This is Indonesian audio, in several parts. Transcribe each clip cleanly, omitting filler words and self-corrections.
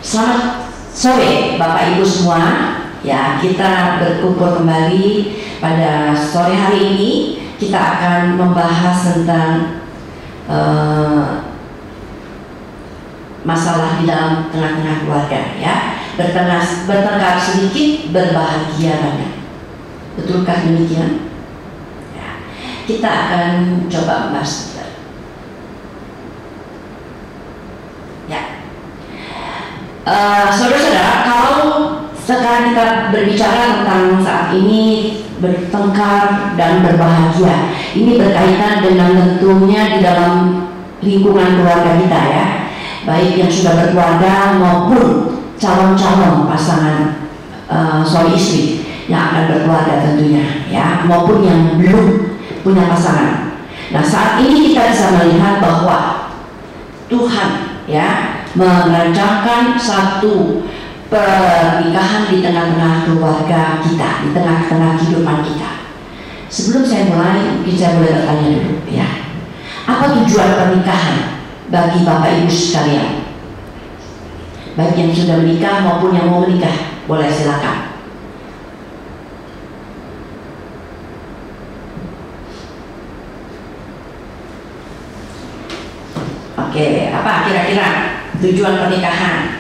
Selamat sore Bapak Ibu semua. Ya, kita berkumpul kembali pada sore hari ini. Kita akan membahas tentang masalah di dalam tengah-tengah keluarga, ya. Bertengkar sedikit, berbahagia banyak. Betulkah demikian? Ya. Kita akan coba membahas. Ya. Saudara-saudara, kalau sekarang kita berbicara tentang saat ini bertengkar dan berbahagia, ini berkaitan dengan tentunya di dalam lingkungan keluarga kita, ya, baik yang sudah berkeluarga maupun calon-calon pasangan suami istri yang akan berkeluarga tentunya, ya, maupun yang belum punya pasangan. Nah, saat ini kita bisa melihat bahwa Tuhan, ya, merancangkan satu pernikahan di tengah-tengah keluarga kita, di tengah-tengah kehidupan kita. Sebelum saya mulai, mungkin saya boleh bertanya dulu, ya, apa tujuan pernikahan bagi Bapak Ibu sekalian, baik yang sudah menikah maupun yang mau menikah? Boleh, silakan. Oke, apa kira-kira tujuan pernikahan?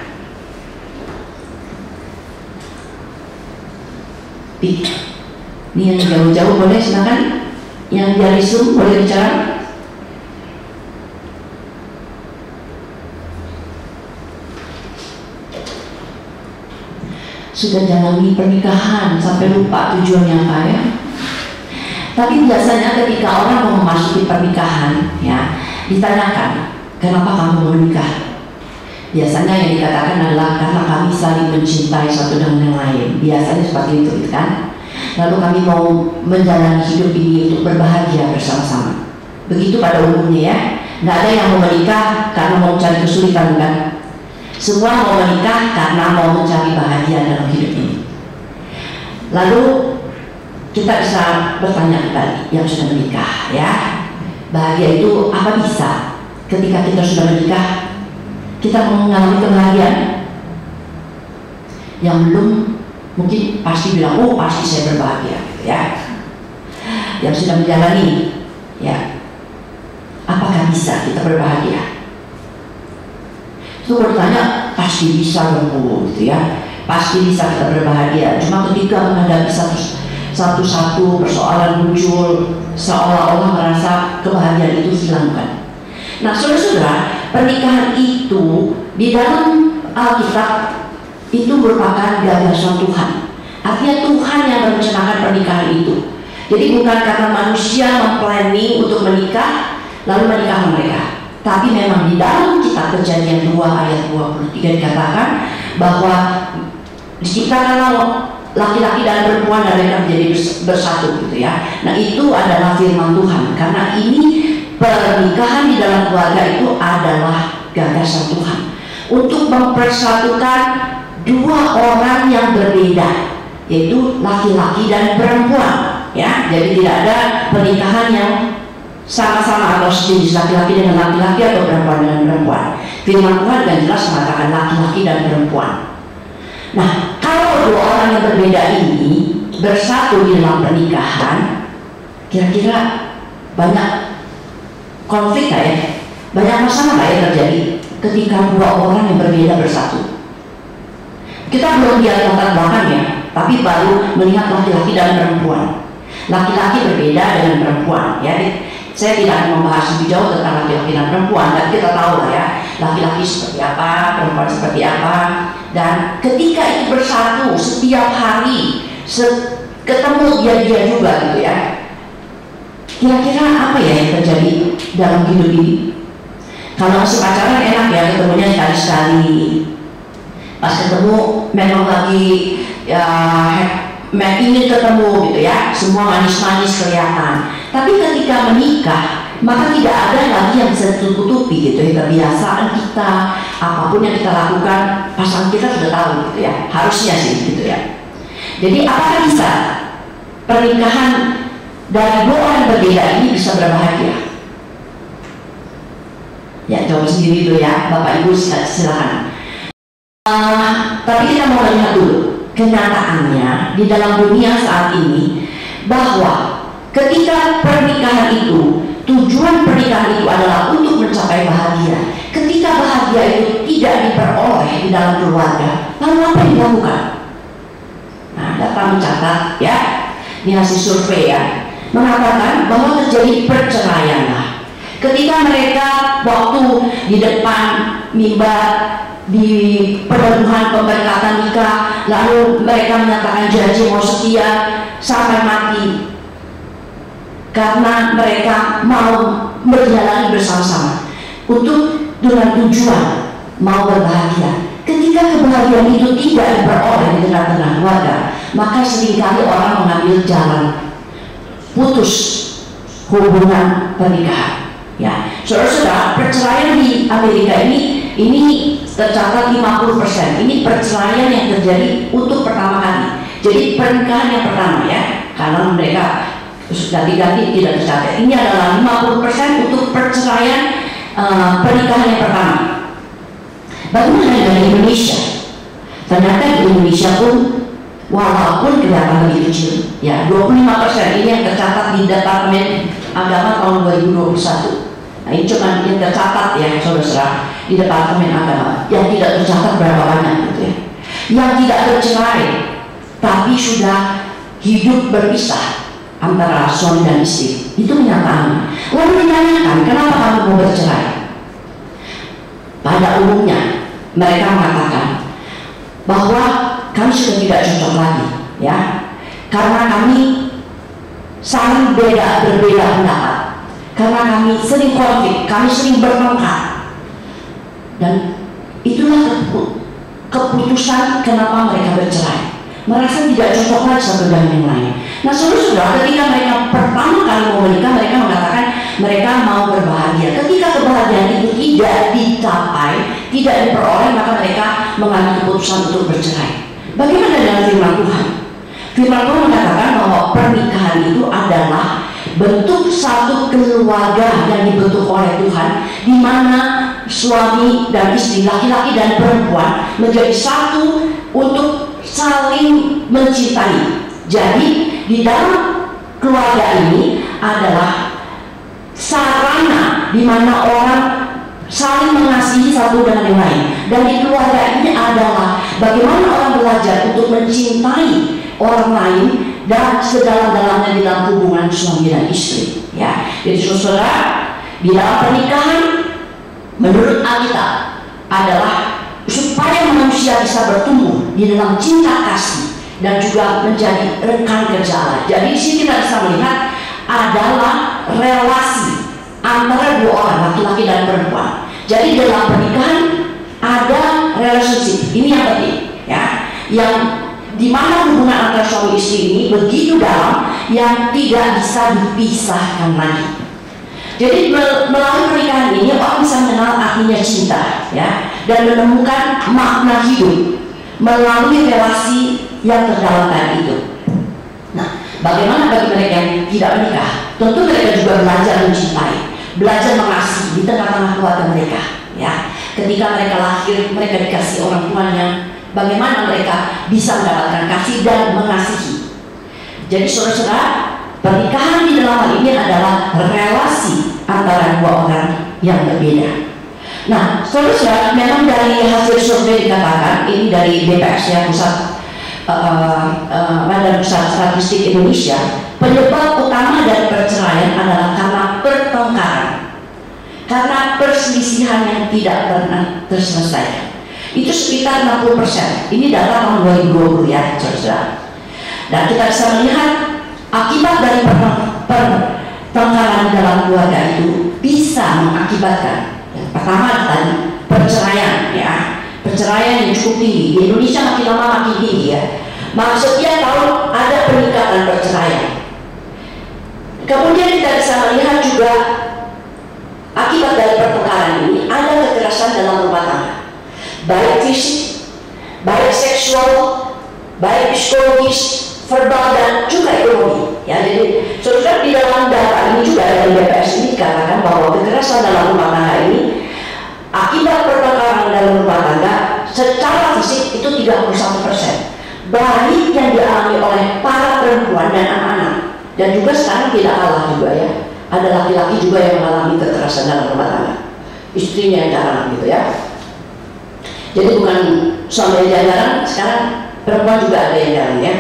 Ini yang jauh-jauh boleh, silakan. Yang dari Zoom boleh bicara. Sudah jalani pernikahan sampai lupa tujuannya apa, ya? Tapi biasanya ketika orang mau memasuki pernikahan, ya, ditanyakan, kenapa kamu mau menikah? Biasanya yang dikatakan adalah karena kami saling mencintai satu dengan yang lain. Biasanya seperti itu, kan? Lalu kami mau menjalani hidup ini untuk berbahagia bersama-sama. Begitu pada umumnya, ya. Nggak ada yang mau menikah karena mau mencari kesulitan, kan? Semua mau menikah karena mau mencari bahagia dalam hidup ini. Lalu kita bisa bertanya kembali yang sudah menikah, ya, bahagia itu apa bisa? Ketika kita sudah menikah, kita mengalami kebahagiaan. Yang belum mungkin pasti bilang, oh pasti saya berbahagia, ya. Yang sudah menjalani, ya, apakah bisa kita berbahagia? Itu bertanya, pasti bisa dong, gitu, ya. Pasti bisa kita berbahagia. Cuma ketika menghadapi satu-satu persoalan muncul, seolah-olah merasa kebahagiaan itu hilang, kan? Nah, saudara-saudara, pernikahan itu di dalam Alkitab itu merupakan gagasan Tuhan. Artinya Tuhan yang merencanakan pernikahan itu. Jadi bukan karena manusia memplanning untuk menikah lalu menikah mereka. Tapi memang di dalam kitab Kejadian 2 ayat 23 dikatakan bahwa diciptakanlah laki-laki dan perempuan dan mereka menjadi bersatu, gitu, ya. Nah, itu adalah firman Tuhan. Karena ini pernikahan di dalam keluarga itu adalah gagasan Tuhan untuk mempersatukan dua orang yang berbeda, yaitu laki-laki dan perempuan, ya. Jadi tidak ada pernikahan yang sama-sama atau sejenis laki-laki dengan laki-laki atau perempuan dengan perempuan. Firman Tuhan dan jelas mengatakan laki-laki dan perempuan. Nah, kalau dua orang yang berbeda ini bersatu di dalam pernikahan, kira-kira banyak konflik nggak, ya? Banyak masalah nggak yang terjadi ketika dua orang yang berbeda bersatu? Kita belum lihat latar belakangnya, tapi baru melihat laki-laki dan perempuan. Laki-laki berbeda dengan perempuan, ya. Saya tidak akan membahas lebih jauh tentang laki-laki dan perempuan, dan kita tahu lah, ya, laki-laki seperti apa, perempuan seperti apa. Dan ketika itu bersatu setiap hari, ketemu dia juga, gitu, ya. Kira-kira apa ya yang terjadi dalam hidup ini? Kalau masih pacaran enak, ya, ketemunya sekali-sekali. Pas ketemu memang lagi, ya, ingin ketemu, gitu, ya. Semua manis-manis kelihatan. Tapi ketika menikah, maka tidak ada lagi yang bisa ditutupi, gitu, ya. Kebiasaan kita, apapun yang kita lakukan, pasangan kita sudah tahu, gitu, ya. Harusnya sih, gitu, ya. Jadi apakah bisa pernikahan dari dua orang berbeda ini bisa berbahagia? Ya, jawab sendiri dulu, ya, Bapak Ibu, silakan. Tapi kita mau lihat dulu kenyataannya di dalam dunia saat ini, bahwa ketika pernikahan itu, tujuan pernikahan itu adalah untuk mencapai bahagia. Ketika bahagia itu tidak diperoleh di dalam keluarga, lalu apa yang dilakukan? Nah, data mencatat ya, ini hasil survei ya, mengatakan bahwa terjadi perceraian lah. Ketika mereka waktu di depan mimbar di peneguhan pemberkatan nikah, lalu mereka menyatakan janji mau setia sampai mati karena mereka mau berjalan bersama-sama untuk dengan tujuan mau berbahagia. Ketika kebahagiaan itu tidak diperoleh di tengah-tengah keluarga, maka seringkali orang mengambil jalan putus hubungan pernikahan. Ya, saudara-saudara, perceraian di Amerika ini tercatat 50%. Ini perceraian yang terjadi untuk pertama kali. Jadi pernikahan yang pertama ya, karena mereka ganti-ganti tidak tercatat. Ini adalah 50% untuk perceraian pernikahan yang pertama. Bagaimana dengan Indonesia? Ternyata di Indonesia pun walaupun kelihatan lebih kecil, ya 25% ini yang tercatat di Departemen Agama tahun 2021. Nah, ini cuma yang tercatat ya saudara-saudara di Departemen Agama. Yang tidak tercatat berapa banyak gitu ya. Yang tidak bercerai tapi sudah hidup berpisah antara suami dan istri, itu kenyataan. Lalu ditanyakan, kenapa kamu mau bercerai? Pada umumnya mereka mengatakan bahwa kami sudah tidak cocok lagi, ya, karena kami saling berbeda pendapat, karena kami sering konflik, kami sering bertengkar, dan itulah keputusan kenapa mereka bercerai. Merasa tidak cocok lagi satu dengan yang lain. Nah, saudara-saudara, ketika mereka pertama kali mau menikah, mereka mengatakan mereka mau berbahagia. Ketika kebahagiaan itu tidak dicapai, tidak diperoleh, maka mereka mengambil keputusan untuk bercerai. Bagaimana dengan firman Tuhan? Firman Tuhan mengatakan bahwa pernikahan itu adalah bentuk satu keluarga yang dibentuk oleh Tuhan, di mana suami dan istri, laki-laki dan perempuan menjadi satu untuk saling mencintai. Jadi di dalam keluarga ini adalah sarana di mana orang saling mengasihi satu dengan yang lain. Dan di keluarga ini adalah bagaimana orang belajar untuk mencintai orang lain dan sedalam-dalamnya di dalam hubungan suami dan istri. Ya, jadi saudara, di dalam pernikahan menurut Alkitab adalah supaya manusia bisa bertumbuh di dalam cinta kasih dan juga menjadi rekan kerja Allah. Jadi di sini kita bisa melihat adalah relasi antara dua orang, laki-laki dan perempuan. Jadi dalam pernikahan ada relationship. Ini yang penting, ya, yang dimana hubungan antara suami istri ini begitu dalam yang tidak bisa dipisahkan lagi. Jadi melalui pernikahan ini orang bisa mengenal artinya cinta, ya, dan menemukan makna hidup melalui relasi yang terdalam tadi itu. Nah, bagaimana bagi mereka yang tidak menikah? Tentu mereka juga belajar mencintai, belajar mengasihi di tengah-tengah keluarga mereka. Ya, ketika mereka lahir, mereka dikasih orang tuanya. Bagaimana mereka bisa mendapatkan kasih dan mengasihi? Jadi saudara-saudara, pernikahan di dalam hal ini adalah relasi antara dua orang yang berbeda. Nah, saudara-saudara, memang dari hasil survei dikatakan, ini dari BPS ya, Badan Pusat Statistik Indonesia, penyebab utama dari perceraian adalah karena pertengkaran, karena perselisihan yang tidak pernah terselesaikan. Itu sekitar 60%. Ini data tahun 2020 ya, saudara. Dan kita bisa melihat akibat dari pertengkaran dalam keluarga itu bisa mengakibatkan yang pertama tadi perceraian, ya, perceraian yang cukup tinggi. Di Indonesia makin lama makin tinggi ya. Setiap tahun ada peningkatan perceraian. Kemudian kita bisa melihat juga akibat dari pertengkaran ini ada kekerasan dalam rumah tangga, baik fisik, baik seksual, baik psikologis, verbal, dan juga ekonomi. Ya, jadi saudara, di dalam data ini juga dari BPS ini dikatakan bahwa kekerasan dalam rumah tangga ini akibat pertengkaran dalam rumah tangga secara 31%. Baik yang dialami oleh para perempuan dan anak-anak, dan juga sekarang tidak kalah juga ya, ada laki-laki juga yang mengalami kekerasan dalam rumah tangga, istrinya yang jarang gitu ya. Jadi bukan suami yang jarang, sekarang perempuan juga ada yang jarang ya.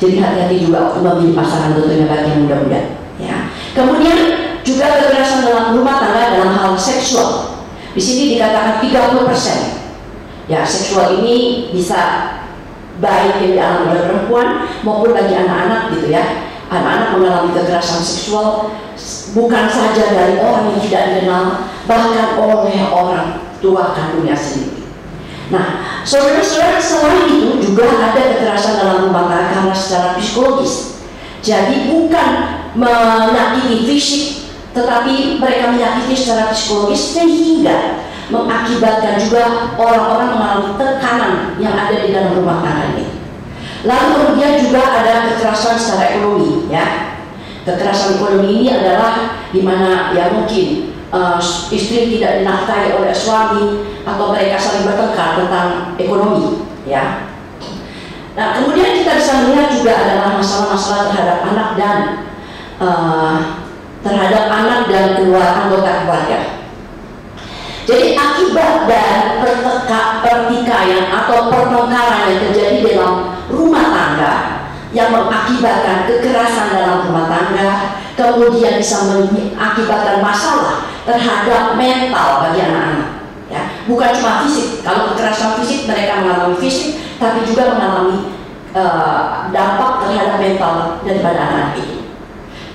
Jadi hati-hati juga waktu memilih pasangan, tentunya bagi yang muda-muda ya. Kemudian juga kekerasan dalam rumah tangga dalam hal seksual. Di sini dikatakan 30%. Ya, seksual ini bisa baik yang dialami oleh perempuan maupun bagi anak-anak gitu ya. Anak-anak mengalami kekerasan seksual bukan saja dari orang yang tidak dikenal, bahkan oleh orang tua kandungnya sendiri. Nah, saudara-saudara, selain itu juga ada kekerasan dalam rumah tangga karena secara psikologis. Jadi bukan menyakiti fisik, tetapi mereka menyakiti secara psikologis sehingga mengakibatkan juga orang-orang mengalami tekanan yang ada di dalam rumah tangga ini. Lalu kemudian juga ada kekerasan secara ekonomi ya. Kekerasan ekonomi ini adalah dimana ya mungkin istri tidak dinafkahi oleh suami atau mereka saling bertengkar tentang ekonomi ya. Nah, kemudian kita bisa melihat juga adalah masalah-masalah terhadap anak dan anggota keluarga. Jadi akibat dari pertikaian atau pertengkaran yang terjadi dalam rumah tangga yang mengakibatkan kekerasan dalam rumah tangga, kemudian bisa mengakibatkan masalah terhadap mental bagi anak-anak. Ya, bukan cuma fisik. Kalau kekerasan fisik mereka mengalami fisik, tapi juga mengalami dampak terhadap mental daripada anak-anak itu.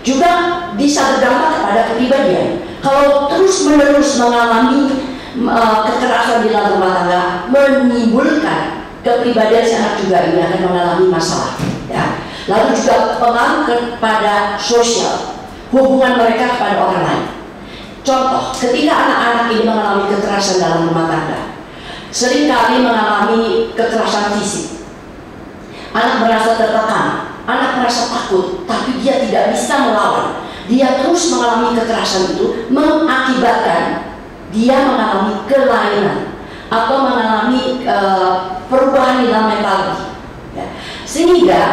Juga bisa berdampak kepada kepribadian. Kalau terus-menerus mengalami kekerasan di dalam rumah tangga, menimbulkan kepribadian si anak juga ini akan mengalami masalah. Ya. Lalu juga pengaruh kepada sosial, hubungan mereka kepada orang lain. Contoh, ketika anak-anak ini mengalami kekerasan dalam rumah tangga, seringkali mengalami kekerasan fisik. Anak merasa tertekan, anak merasa takut, tapi dia tidak bisa melawan. Dia terus mengalami kekerasan itu, mengakibatkan dia mengalami kelainan atau mengalami perubahan di dalam mental, ya. Sehingga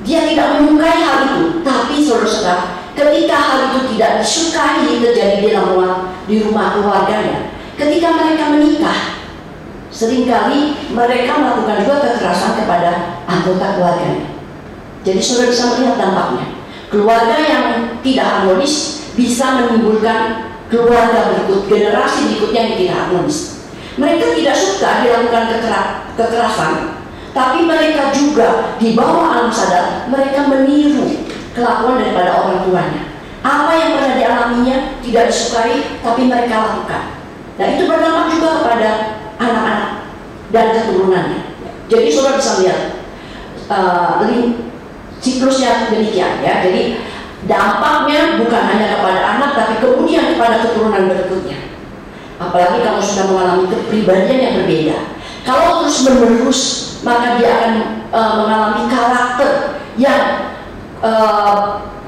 dia tidak menyukai hal itu. Tapi saudara-saudara, ketika hal itu tidak disukai terjadi di rumah keluarganya, ketika mereka menikah, seringkali mereka melakukan juga kekerasan kepada anggota keluarganya. Jadi saudara bisa melihat dampaknya. Keluarga yang tidak harmonis bisa menimbulkan keluarga berikut, generasi berikutnya yang tidak harmonis. Mereka tidak suka dilakukan kekerasan, tapi mereka juga di bawah alam sadar mereka meniru kelakuan daripada orang tuanya. Apa yang pernah dialaminya tidak disukai, tapi mereka lakukan. Dan itu berdampak juga kepada anak-anak dan keturunannya. Jadi saudara bisa lihat siklusnya demikian ya. Jadi dampaknya bukan hanya kepada anak, tapi kemudian kepada keturunan berikutnya. Apalagi kalau sudah mengalami kepribadian yang berbeda. Kalau terus menerus, maka dia akan mengalami karakter yang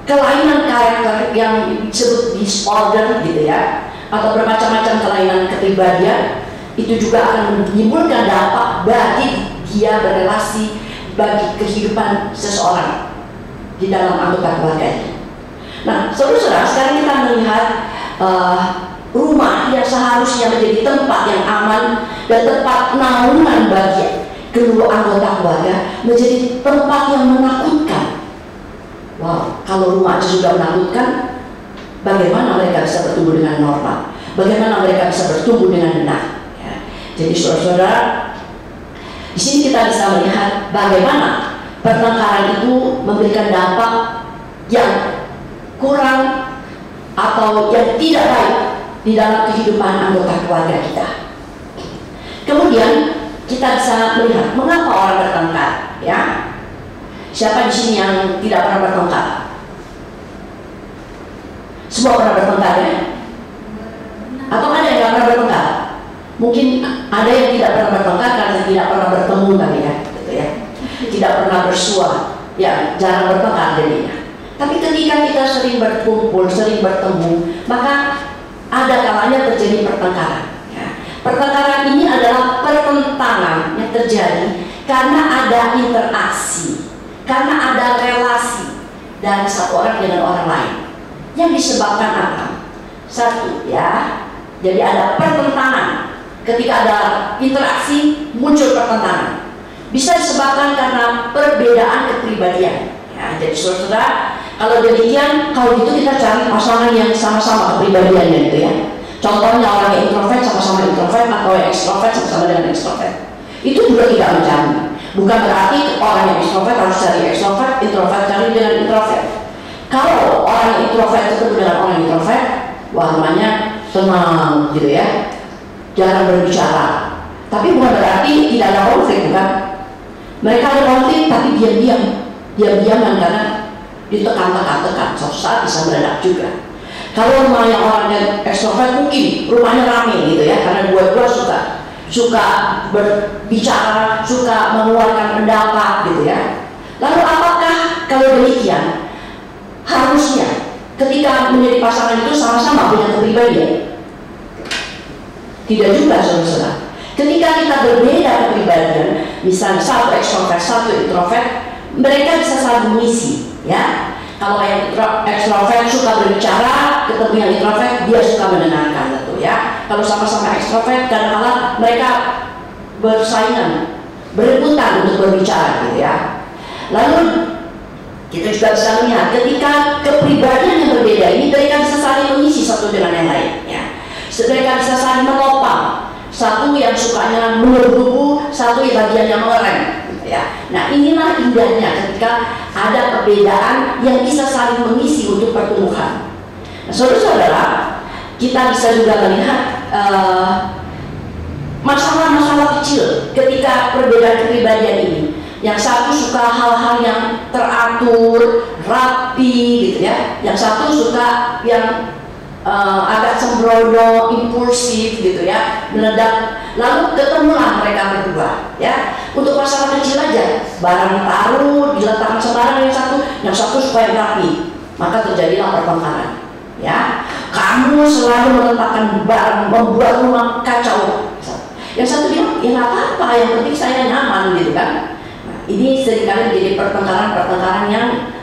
kelainan karakter yang disebut disorder gitu ya, atau bermacam-macam kelainan kepribadian. Itu juga akan menimbulkan dampak bagi dia berrelasi, bagi kehidupan seseorang di dalam anggota keluarganya. Nah, saudara-saudara, sekarang kita melihat rumah yang seharusnya menjadi tempat yang aman dan tempat naungan bagi kedua anggota keluarga menjadi tempat yang menakutkan. Wow, kalau rumah itu sudah menakutkan, bagaimana mereka bisa bertumbuh dengan normal? Bagaimana mereka bisa bertumbuh dengan benar? Ya. Jadi saudara-saudara, di sini kita bisa melihat bagaimana pertengkaran itu memberikan dampak yang kurang atau yang tidak baik di dalam kehidupan anggota keluarga kita. Kemudian kita bisa melihat mengapa orang bertengkar, ya. Siapa di sini yang tidak pernah bertengkar? Semua pernah bertengkar ya? Atau ada yang tidak pernah bertengkar? Mungkin ada yang tidak pernah bertengkar karena tidak pernah bertemu kali ya, gitu ya. Tidak pernah bersua, ya jarang bertengkar jadinya. Tapi ketika kita sering berkumpul, sering bertemu, maka ada kalanya terjadi pertengkaran. Ya. Pertengkaran ini adalah pertentangan yang terjadi karena ada interaksi, karena ada relasi dari satu orang dengan orang lain. Yang disebabkan apa? Satu, ya, jadi ada pertentangan. Ketika ada interaksi, muncul pertentangan. Bisa disebabkan karena perbedaan kepribadian. Ya, jadi saudara, kalau demikian, kalau gitu kita cari pasangan yang sama-sama kepribadiannya gitu ya. Contohnya orang yang introvert sama-sama introvert, atau yang ekstrovert sama-sama dengan ekstrovert. Itu juga tidak menjamin. Bukan berarti orang yang ekstrovert harus cari ekstrovert, introvert cari dengan introvert. Kalau orang yang introvert ketemu dengan orang yang introvert, wah namanya tenang gitu ya, jarang berbicara. Tapi bukan berarti tidak ada konflik, bukan? Mereka ada konflik tapi diam-diaman karena ditekan-tekan, suatu saat bisa meledak juga. Kalau rumahnya orang yang ekstrovert mungkin rumahnya rame gitu ya, karena dua-dua suka berbicara, suka mengeluarkan pendapat gitu ya. Lalu apakah kalau demikian harusnya ketika menjadi pasangan itu sama-sama punya kepribadian? Tidak juga, saudara. Ketika kita berbeda kepribadian, misalnya satu ekstrovert, satu introvert, mereka bisa saling mengisi, ya. Kalau yang ekstrovert suka berbicara, ketemu yang introvert, dia suka mendengarkan, tentu ya. Kalau sama-sama ekstrovert, kadang-kadang mereka bersaingan, berebutan untuk berbicara, gitu ya. Lalu kita juga bisa melihat ketika kepribadian yang berbeda ini, mereka bisa saling mengisi satu dengan yang lain, ya. Mereka bisa saling menopang. Satu yang sukanya mengerubu, satu yang bagiannya mengerem. Ya. Nah, inilah indahnya ketika ada perbedaan yang bisa saling mengisi untuk pertumbuhan. Nah, saudara-saudara, kita bisa juga melihat masalah-masalah kecil ketika perbedaan kepribadian ini. Yang satu suka hal-hal yang teratur, rapi, gitu ya. Yang satu suka yang agak sembrono, impulsif gitu ya, meledak. Lalu ketemulah mereka berdua ya. Untuk masalah kecil aja, barang taruh diletakkan sembarang yang satu supaya rapi, maka terjadilah pertengkaran ya. Kamu selalu meletakkan barang, membuat rumah kacau. Yang satu bilang, ya nggak apa-apa, yang penting saya nyaman gitu kan. Nah, ini seringkali jadi pertengkaran yang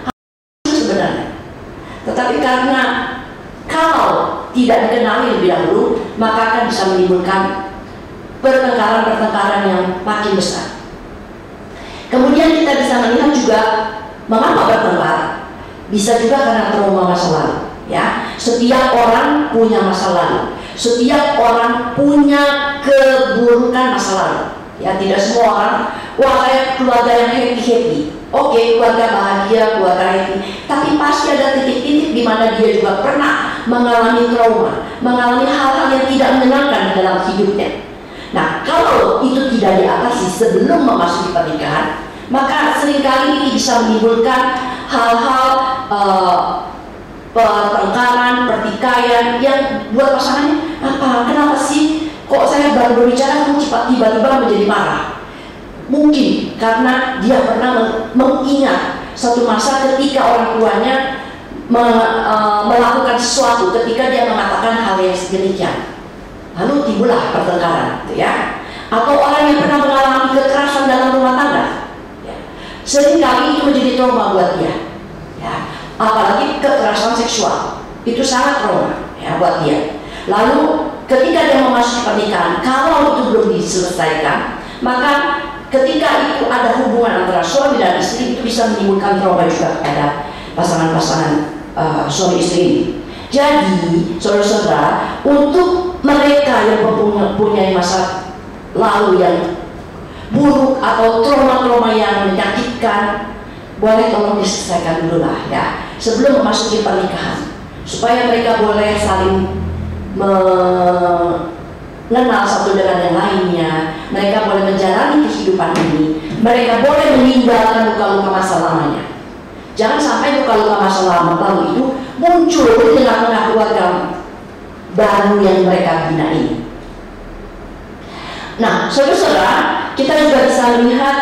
sebenarnya. Tetapi karena kalau tidak dikenali lebih dahulu, maka akan bisa menimbulkan pertengkaran-pertengkaran yang makin besar. Kemudian kita bisa melihat juga mengapa bertengkar. Bisa juga karena trauma masa lalu. Ya, setiap orang punya masa lalu. Setiap orang punya keburukan masa lalu. Ya, tidak semua orang, wah kayak keluarga yang happy. Oke, keluarga bahagia, keluarga happy. Tapi pasti ada titik-titik di mana dia juga pernah mengalami trauma, mengalami hal-hal yang tidak menyenangkan dalam hidupnya. Nah, kalau itu tidak diatasi sebelum memasuki pernikahan, maka seringkali ini bisa menimbulkan hal-hal pertengkaran, pertikaian yang buat pasangannya, kenapa sih kok saya baru berbicara kamu tiba-tiba menjadi marah? Mungkin karena dia pernah mengingat satu masa ketika orang tuanya melakukan sesuatu, ketika dia mengatakan hal yang demikian, lalu timbullah pertengkaran, gitu ya. Atau orang yang pernah mengalami kekerasan dalam rumah tangga, ya. Seringkali itu menjadi trauma buat dia, ya. Apalagi kekerasan seksual, itu sangat trauma, ya, buat dia. Lalu ketika dia memasuki pernikahan, kalau itu belum diselesaikan, maka ketika itu ada hubungan antara suami dan istri, itu bisa menimbulkan trauma juga kepada pasangan-pasangan suami istri ini. Jadi, saudara-saudara, untuk mereka yang mempunyai masa lalu yang buruk atau trauma-trauma yang menyakitkan, boleh tolong diselesaikan dulu lah ya, sebelum memasuki pernikahan, supaya mereka boleh saling mengenal satu dengan yang lainnya. Mereka boleh menjalani kehidupan ini. Mereka boleh meninggalkan luka-luka masa lamanya. Jangan sampai luka-luka masa lalu itu muncul di tengah-tengah keluarga baru yang mereka bina ini. Nah, saudara-saudara, kita juga bisa melihat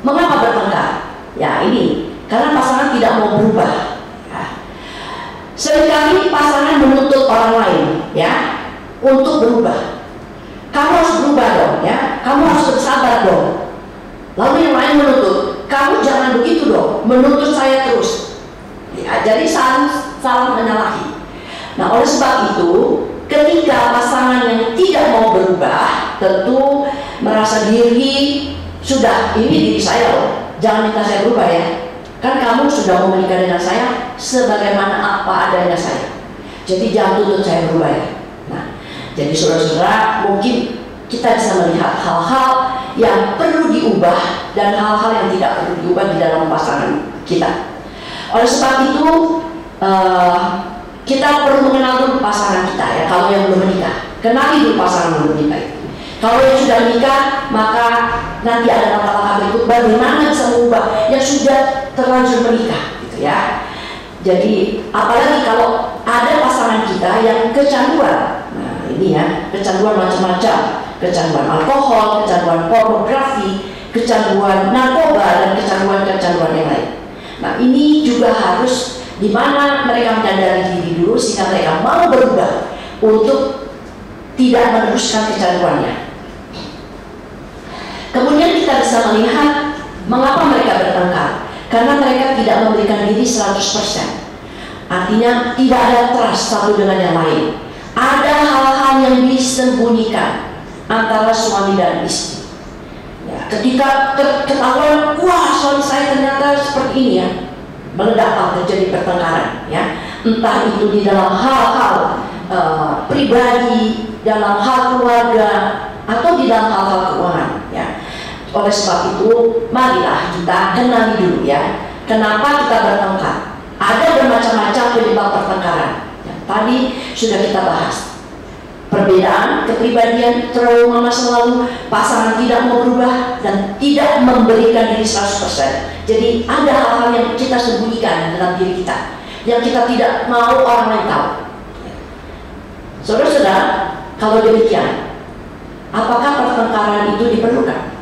mengapa bertengkar. Ya, ini karena pasangan tidak mau berubah. Ya. Seringkali pasangan menuntut orang lain, ya, untuk berubah. Kamu harus berubah dong, ya. Kamu harus bersabar mau berubah, tentu merasa diri sudah, ini diri saya loh, jangan minta saya berubah ya. Kan kamu sudah mau menikah dengan saya sebagaimana apa adanya saya. Jadi jangan tuntut saya berubah ya. Nah, jadi saudara-saudara, mungkin kita bisa melihat hal-hal yang perlu diubah dan hal-hal yang tidak perlu diubah di dalam pasangan kita. Oleh sebab itu, kita perlu mengenal dulu pasangan kita ya. Kalau yang belum menikah, kenali dulu pasangan belum menikah. Kalau yang sudah menikah, maka nanti ada langkah-langkah berikut bagaimana bisa mengubah yang sudah terlanjur menikah, gitu ya. Jadi apalagi kalau ada pasangan kita yang kecanduan, nah ini ya, kecanduan macam-macam, kecanduan alkohol, kecanduan pornografi, kecanduan narkoba, dan kecanduan-kecanduan yang lain. Nah ini juga harus dimana mereka menyadari diri dulu sehingga mereka mau berubah untuk tidak meneruskan kecanduannya. Kemudian kita bisa melihat mengapa mereka bertengkar. Karena mereka tidak memberikan diri 100%. Artinya tidak ada trust satu dengan yang lain. Ada hal-hal yang disembunyikan antara suami dan istri. Ya, ketika ketahuan, wah suami saya ternyata seperti ini ya, meledak, terjadi pertengkaran. Ya, entah itu di dalam hal-hal pribadi, dalam hal keluarga, atau di dalam hal-hal keuangan. Ya. Oleh sebab itu, marilah kita kenali dulu ya, kenapa kita bertengkar. Ada bermacam-macam penyebab pertengkaran. Yang tadi sudah kita bahas. Perbedaan kepribadian, trauma masa lalu, pasangan tidak mau berubah dan tidak memberikan diri 100%. Jadi ada hal-hal yang kita sembunyikan dalam diri kita, yang kita tidak mau orang lain tahu. Saudara-saudara, kalau demikian, apakah pertengkaran itu diperlukan?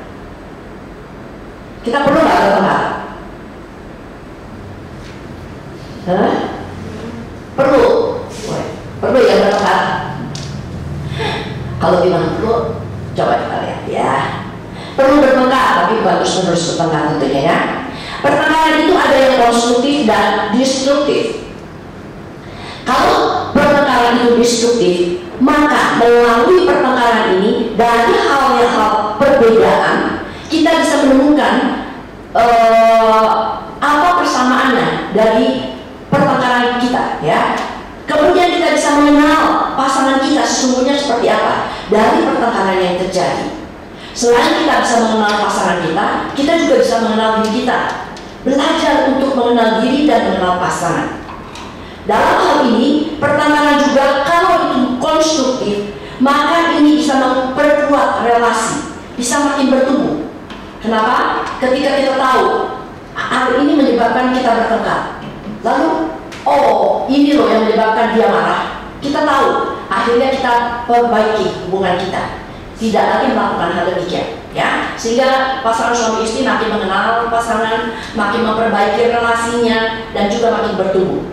Kita perlu nggak bertengkar? Perlu. Perlu ya bertengkar. Kalau bilang perlu, coba kita lihat ya. Perlu bertengkar, tapi bukan terus-menerus bertengkar tentunya ya. Pertengkaran itu ada yang konstruktif dan destruktif. Kalau pertengkaran itu destruktif, maka melalui pertengkaran ini dari hal perbedaan kita bisa menemukan apa persamaannya dari pertengkaran kita ya. Kemudian kita bisa mengenal pasangan kita sesungguhnya seperti apa dari pertengkaran yang terjadi. Selain kita bisa mengenal pasangan kita juga bisa mengenal diri kita. Belajar untuk mengenal diri dan mengenal pasangan. Dalam hal ini, pertengkaran juga kalau itu konstruktif, maka ini bisa memperkuat relasi, bisa makin bertumbuh. Kenapa? Ketika kita tahu hal ini menyebabkan kita bertengkar, lalu oh ini loh yang menyebabkan dia marah, kita tahu, akhirnya kita perbaiki hubungan kita, tidak lagi melakukan hal demikian ya, sehingga pasangan suami istri makin mengenal pasangan, makin memperbaiki relasinya, dan juga makin bertumbuh.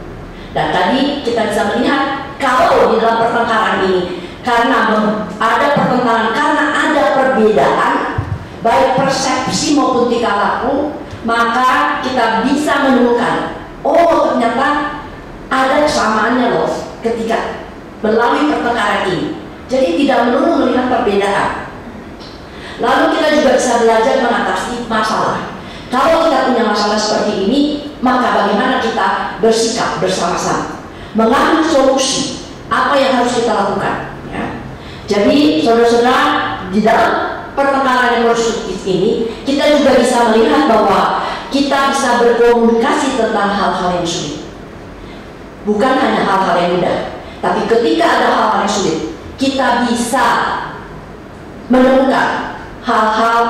Dan tadi kita bisa melihat kalau di dalam pertengkaran ini karena ada pertengkaran, karena ada perbedaan baik persepsi maupun tingkah laku, maka kita bisa menemukan oh ternyata ada kesamaannya loh ketika melalui pertengkaran ini. Jadi tidak melulu melihat perbedaan. Lalu kita juga bisa belajar mengatasi masalah. Kalau kita punya masalah seperti ini, maka bagaimana kita bersikap bersama-sama, mengambil solusi apa yang harus kita lakukan ya. Jadi saudara-saudara, di dalam pertengkaran yang konstruktif ini kita juga bisa melihat bahwa kita bisa berkomunikasi tentang hal-hal yang sulit. Bukan hanya hal-hal yang mudah, tapi ketika ada hal-hal yang sulit, kita bisa menemukan hal-hal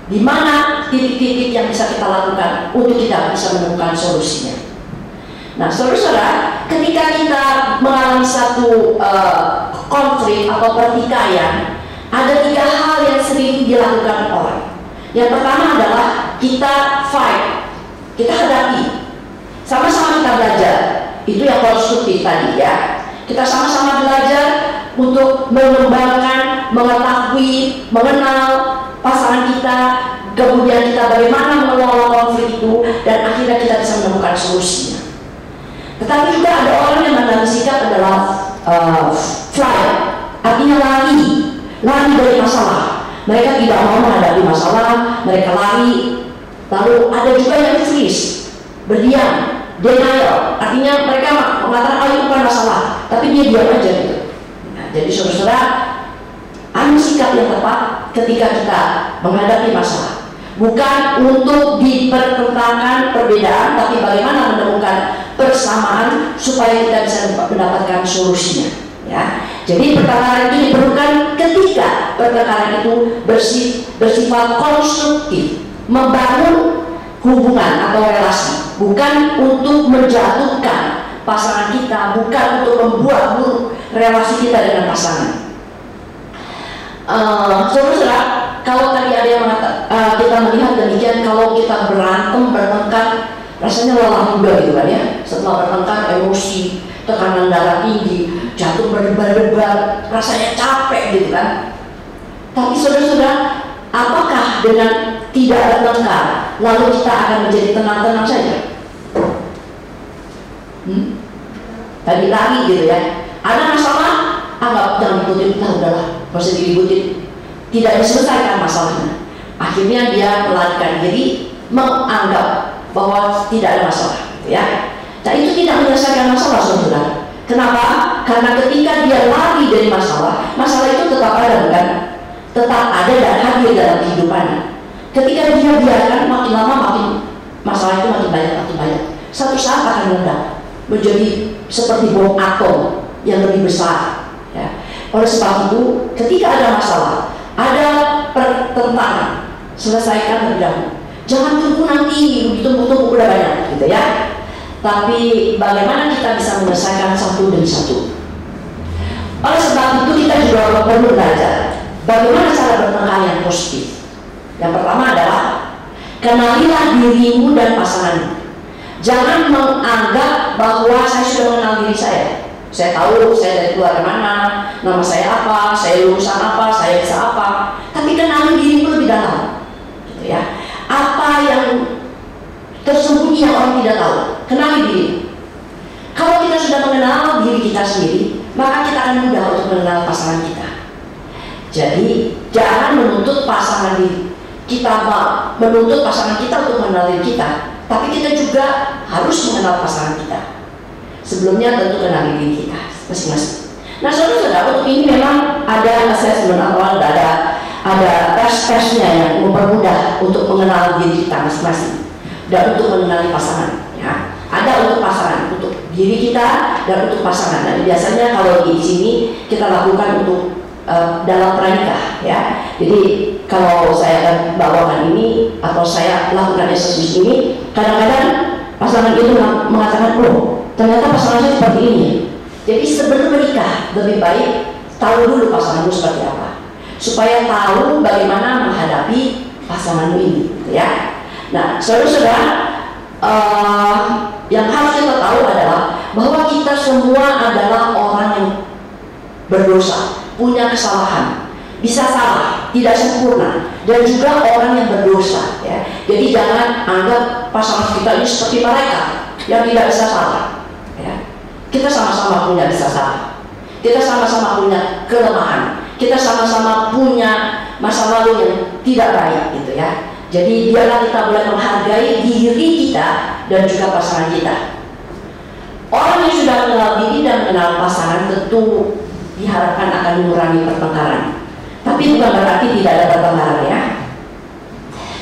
di mana titik-titik yang bisa kita lakukan untuk kita bisa menemukan solusinya. Nah, saudara-saudara, ketika kita mengalami satu konflik atau pertikaian, ada 3 hal yang sering dilakukan orang. Yang pertama adalah kita fight, kita hadapi, sama-sama kita belajar. Itu yang konstruktif tadi ya. Kita sama-sama belajar untuk mengembangkan, mengetahui, mengenal pasangan kita, kemudian kita bagaimana mengelola konflik itu, dan akhirnya kita bisa menemukan solusinya. Tetapi juga ada orang yang mengambil sikap adalah fly, artinya lari. lari dari masalah. Mereka tidak mau menghadapi masalah, mereka lari. Lalu ada juga yang freeze, berdiam, denial. Artinya mereka mengatakan, oh itu bukan masalah, tapi dia diam aja gitu. Nah, jadi saudara-saudara, ambil sikap yang tepat ketika kita menghadapi masalah. Bukan untuk dipertentangkan perbedaan, tapi bagaimana menemukan persamaan supaya kita bisa mendapatkan solusinya. Ya. Jadi pertengkaran itu diperlukan ketika pertengkaran itu bersifat konstruktif, membangun hubungan atau relasi, bukan untuk menjatuhkan pasangan kita, bukan untuk membuat buruk relasi kita dengan pasangan. Saudara-saudara, kalau tadi ada yang kita melihat demikian, kalau kita berantem, bertengkar, rasanya lelah juga gitu kan ya. Setelah bertengkar, emosi, tekanan darah tinggi, jatuh berdebar-debar, rasanya capek gitu kan. Tapi saudara-saudara, apakah dengan tidak bertengkar lalu kita akan menjadi tenang-tenang saja? Tadi lagi gitu ya, ada masalah, anggap jangan ikutin, udahlah, gak usah diributin, tidak diselesaikan masalahnya. Akhirnya dia melarikan diri, menganggap bahwa tidak ada masalah, gitu ya. Nah itu tidak menyelesaikan masalah, saudara. Kenapa? Karena ketika dia lari dari masalah, masalah itu tetap ada, bukan? Tetap ada dan hadir dalam kehidupannya. Ketika dia biarkan, makin lama makin masalah itu makin banyak. Satu saat akan meledak, menjadi seperti bom atom yang lebih besar. Ya. Oleh sebab itu, ketika ada masalah, ada pertentangan, selesaikan terlebih dahulu. Jangan tunggu nanti, tunggu udah banyak, gitu ya. Tapi bagaimana kita bisa menyelesaikan satu demi satu? Oleh sebab itu kita juga perlu belajar bagaimana cara bertengkar yang positif. Yang pertama adalah kenalilah dirimu dan pasanganmu. Jangan menganggap bahwa saya sudah mengenal diri saya. Saya tahu saya dari keluarga mana, nama saya apa, saya lulusan apa, saya bisa apa. Tapi kenali dirimu lebih dalam, gitu ya. Apa yang tersembunyi yang orang tidak tahu, kenali diri. Kalau kita sudah mengenal diri kita sendiri, maka kita akan mudah untuk mengenal pasangan kita. Jadi jangan menuntut pasangan kita menuntut pasangan kita untuk mengenal diri kita, tapi kita juga harus mengenal pasangan kita. Sebelumnya tentu kenali diri kita masing-masing. Nah, saudara-saudara, untuk ini memang ada assessment atau ada tes-tesnya yang mempermudah untuk mengenal diri kita masing-masing dan untuk mengenali pasangan. Ya. Ada untuk pasangan, untuk diri kita dan untuk pasangan. Nah, biasanya kalau di sini kita lakukan untuk dalam pranikah, ya. Jadi kalau saya akan bawakan ini atau saya lakukan assessment ini, kadang-kadang pasangan itu mengatakan, oh ternyata pasangan saya seperti ini. Jadi sebelum menikah lebih baik tahu dulu pasanganmu seperti apa, supaya tahu bagaimana menghadapi pasanganmu ini, gitu ya. Nah, saudara-saudara, yang harus kita tahu adalah bahwa kita semua adalah orang yang berdosa, punya kesalahan, bisa salah, tidak sempurna, dan juga orang yang berdosa. Ya. Jadi jangan anggap pasangan kita ini seperti mereka yang tidak bisa salah. Ya. Kita sama-sama punya bisa salah, kita sama-sama punya kelemahan, kita sama-sama punya masa lalu yang tidak baik, gitu ya. Jadi biarlah kita mulai menghargai diri kita dan juga pasangan kita. Orang yang sudah mengenal diri dan mengenal pasangan tentu diharapkan akan mengurangi pertengkaran. Tapi bukan berarti tidak ada pertengkaran, ya.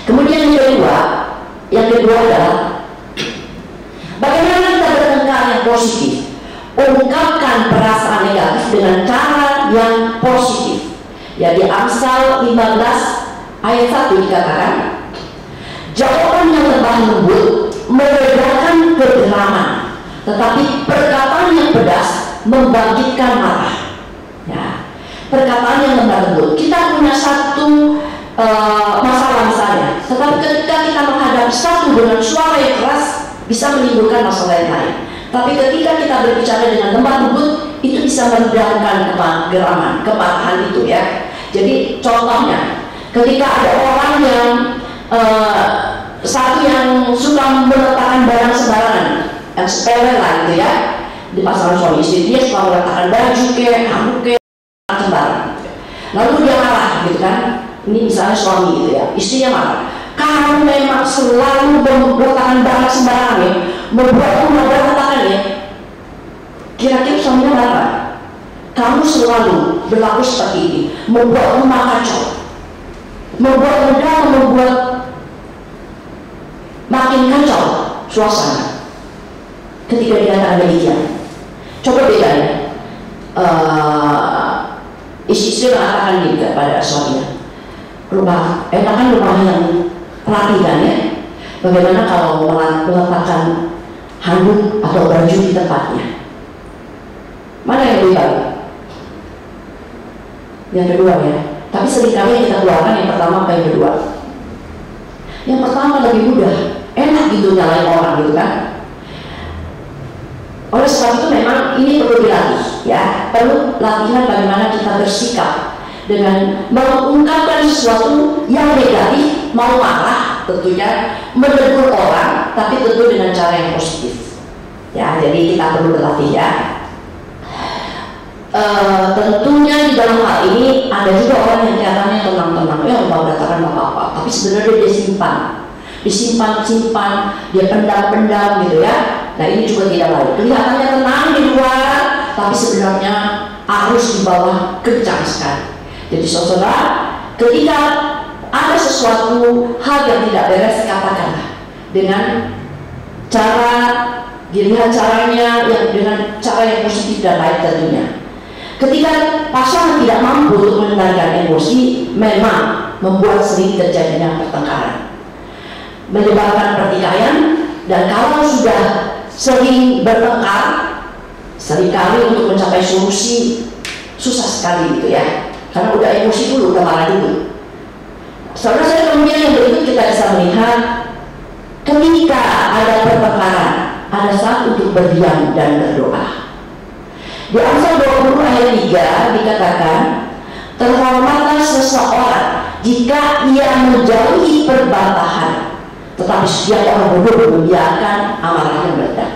Kemudian yang kedua adalah bagaimana kita bertengkar yang positif. Ungkapkan perasaan negatif dengan cara yang positif. Ya, di Amsal 15 ayat 1 dikatakan, jawaban yang lemah lembut meredakan kegeraman, tetapi perkataan yang pedas membangkitkan marah. Ya, perkataan yang lemah lembut. Kita punya satu masalah misalnya, tetapi ketika kita menghadapi satu dengan suara yang keras bisa menimbulkan masalah yang lain. Tapi ketika kita berbicara dengan lemah lembut, itu bisa meredamkan kegeraman, kemarahan itu, ya. Jadi contohnya, ketika ada orang yang satu yang suka meletakkan barang sembarangan, yang sepele lah gitu ya, di pasangan suami istri, dia suka meletakkan baju handuk sembarangan. Lalu dia marah gitu kan. Ini misalnya suami gitu ya, istrinya marah. Kamu memang selalu meletakkan barang sembarangan ya, membuat rumah berantakan ya. Kira-kira suaminya marah. Kamu selalu berlaku seperti ini, membuat rumah kacau, membuat negara, membuat makin kacau suasana. Ketika dikatakan demikian, coba beda ya. Istri mengatakan ini kepada suaminya, enakan rumah yang rapi kan ya. Bagaimana kalau meletakkan handuk atau baju di tempatnya? Mana yang lebih baik? Yang kedua ya. Tapi seringkali yang kita keluarkan yang pertama apa yang kedua? Yang pertama lebih mudah, enak gitu nyalain orang gitu kan. Oleh sebab itu memang ini perlu dilatih ya, perlu latihan bagaimana kita bersikap dengan mengungkapkan sesuatu yang negatif, mau marah tentunya, menegur orang, tapi tentu dengan cara yang positif ya. Jadi kita perlu berlatih ya. Tentunya di dalam hal ini ada juga orang yang kelihatannya tenang-tenang, ya mau katakan apa-apa, tapi sebenarnya dia disimpan, dia pendam gitu ya. Nah ini juga tidak baik. Kelihatannya tenang di luar, tapi sebenarnya arus di bawah kencang sekali. Jadi saudara, ketika ada sesuatu hal yang tidak beres, katakanlah dengan cara dilihat caranya yang dengan cara yang positif dan baik tentunya. Ketika pasangan tidak mampu untuk mengendalikan emosi, memang membuat sering terjadinya pertengkaran, menyebabkan pertikaian. Dan kalau sudah sering bertengkar, seringkali untuk mencapai solusi susah sekali gitu ya, karena udah emosi dulu, udah marah dulu. Saudara saya, kemudian yang berikut kita bisa melihat ketika ada pertengkaran, ada saat untuk berdiam dan berdoa. Di Amsal 20 ayat 3 dikatakan, terhormatlah seseorang jika ia menjauhi perbantahan, tetapi setiap orang bodoh membiarkan amarahnya meledak.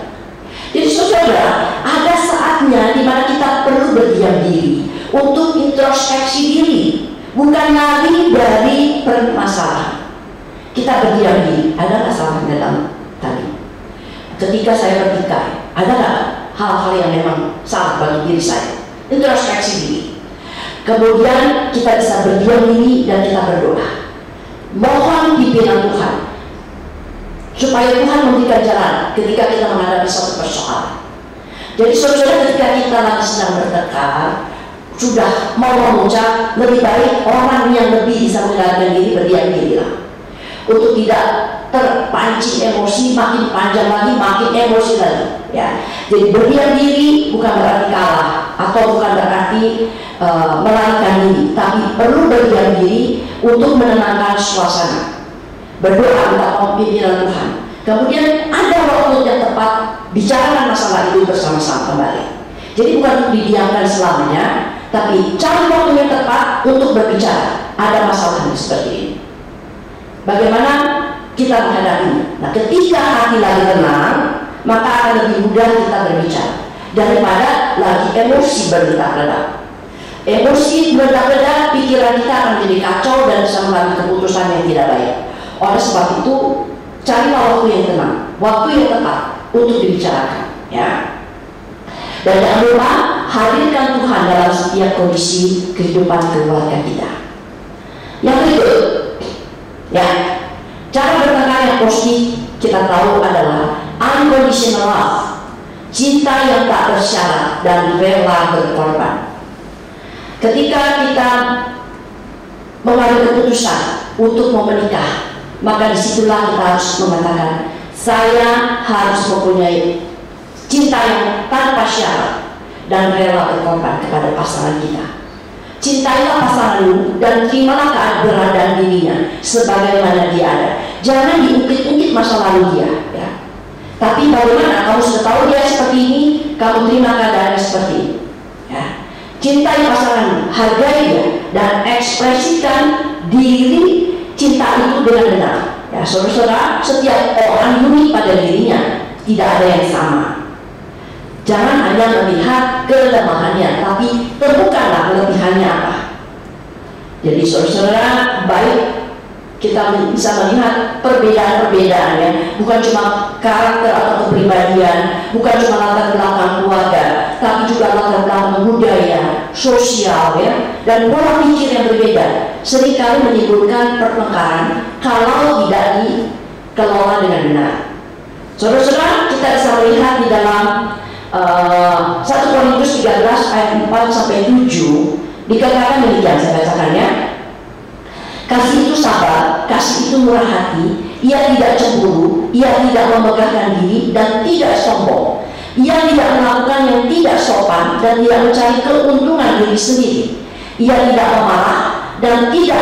Jadi saudara, ada saatnya di mana kita perlu berdiam diri untuk introspeksi diri, bukan lari dari permasalahan. Kita berdiam diri, ada nggak salahnya dalam tadi? Ketika saya bertikai, ada nggak hal-hal yang memang salah bagi diri saya? Introspeksi diri. Kemudian kita bisa berdiam diri dan kita berdoa, mohon pimpinan Tuhan supaya Tuhan memberikan jalan ketika kita menghadapi suatu persoalan. Jadi saudara, ketika kita lagi sedang bertengkar, sudah mau memuncak, lebih baik orang yang lebih bisa mengendalikan diri berdiam diri lah, untuk tidak terpancing emosi makin panjang lagi, makin emosi lagi ya. Jadi berdiam diri bukan berarti kalah atau bukan berarti melarikan diri, tapi perlu berdiam diri untuk menenangkan suasana, berdoa minta pimpinan Tuhan. Kemudian ada waktu yang tepat, bicarakan masalah itu bersama-sama kembali. Jadi bukan untuk didiamkan selamanya, tapi cari waktu yang tepat untuk berbicara. Ada masalah seperti ini, bagaimana kita menghadapinya. Nah, ketika hati lagi tenang, maka akan lebih mudah kita berbicara daripada lagi emosi berledak-ledak. Emosi berledak-ledak, pikiran kita akan jadi kacau dan bisa mengambil keputusan yang tidak baik. Oleh sebab itu, carilah waktu yang tenang, waktu yang tepat untuk dibicarakan ya. Dan jangan lupa hadirkan Tuhan dalam setiap kondisi kehidupan keluarga kita. Yang berikut ya, cara bertengkar yang positif kita tahu adalah unconditional love, cinta yang tak bersyarat dan rela berkorban. Ketika kita mengambil keputusan untuk mau menikah, maka disitulah kita harus mengatakan, saya harus mempunyai cinta yang tanpa syarat dan rela berkorban kepada pasangan kita. Cintailah pasanganmu dan terimalah keberadaan dirinya sebagaimana dia ada. Jangan diungkit-ungkit masa lalu dia ya. Tapi bagaimana kamu sudah tahu dia seperti ini, kamu terima keadaannya seperti ini ya. Cintai pasanganmu, hargai dia, dan ekspresikan diri cinta itu dengan benar ya. Saudara-saudara, setiap orang unik pada dirinya, tidak ada yang sama. Jangan hanya melihat kelemahannya, tapi temukanlah kelebihannya apa. Jadi saudara, baik kita bisa melihat perbedaan-perbedaan ya, bukan cuma karakter atau kepribadian, bukan cuma latar belakang keluarga, tapi juga latar belakang budaya, sosial ya, dan pola pikir yang berbeda seringkali menimbulkan pertengkaran kalau tidak dikelola dengan benar. Saudara-saudara, kita bisa melihat di dalam 1 Korintus 13 ayat 4 sampai 7 dikatakan demikian, saya bacakan ya. Kasih itu sabar, kasih itu murah hati, ia tidak cemburu, ia tidak memegahkan diri dan tidak sombong. Ia tidak melakukan yang tidak sopan dan tidak mencari keuntungan diri sendiri. Ia tidak memarah dan tidak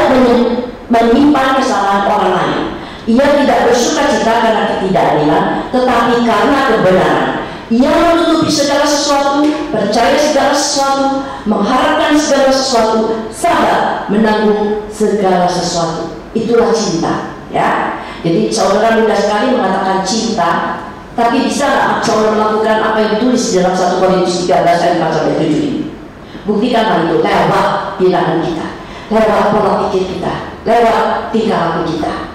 menyimpan kesalahan orang lain. Ia tidak bersuka cita karena ketidakadilan, tetapi karena kebenaran. Ia menutupi segala sesuatu, percaya segala sesuatu, mengharapkan segala sesuatu, sabar menanggung segala sesuatu. Itulah cinta, ya. Jadi saudara mudah sekali mengatakan cinta, tapi bisa nggak saudara melakukan apa yang ditulis di dalam 1 Korintus 13 ayat 4 sampai 7 ini? Buktikan hal itu lewat tindakan kita, lewat pola pikir kita, lewat tingkah laku kita.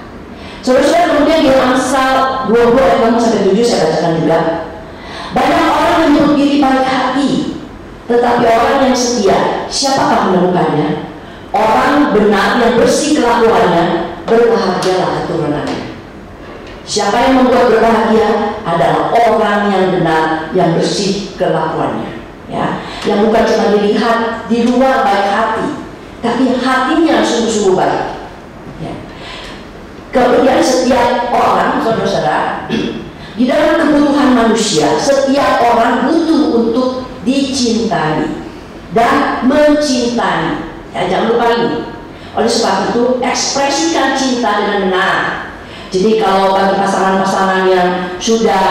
Saudara-saudara, kemudian di Amsal 20 ayat 5 sampai 7 saya bacakan juga. Banyak orang menyebut diri baik hati, tetapi orang yang setia, siapakah menemukannya? Orang benar yang bersih kelakuannya, berbahagialah keturunannya. Siapa yang membuat berbahagia adalah orang yang benar, yang bersih kelakuannya, ya, yang bukan cuma dilihat di luar baik hati, tapi hatinya sungguh-sungguh baik. Ya. Kemudian setiap orang, saudara-saudara, di dalam kebutuhan manusia, setiap orang butuh untuk dicintai dan mencintai. Ya, jangan lupa ini. Oleh sebab itu, ekspresikan cinta dengan benar. Jadi kalau bagi pasangan-pasangan yang sudah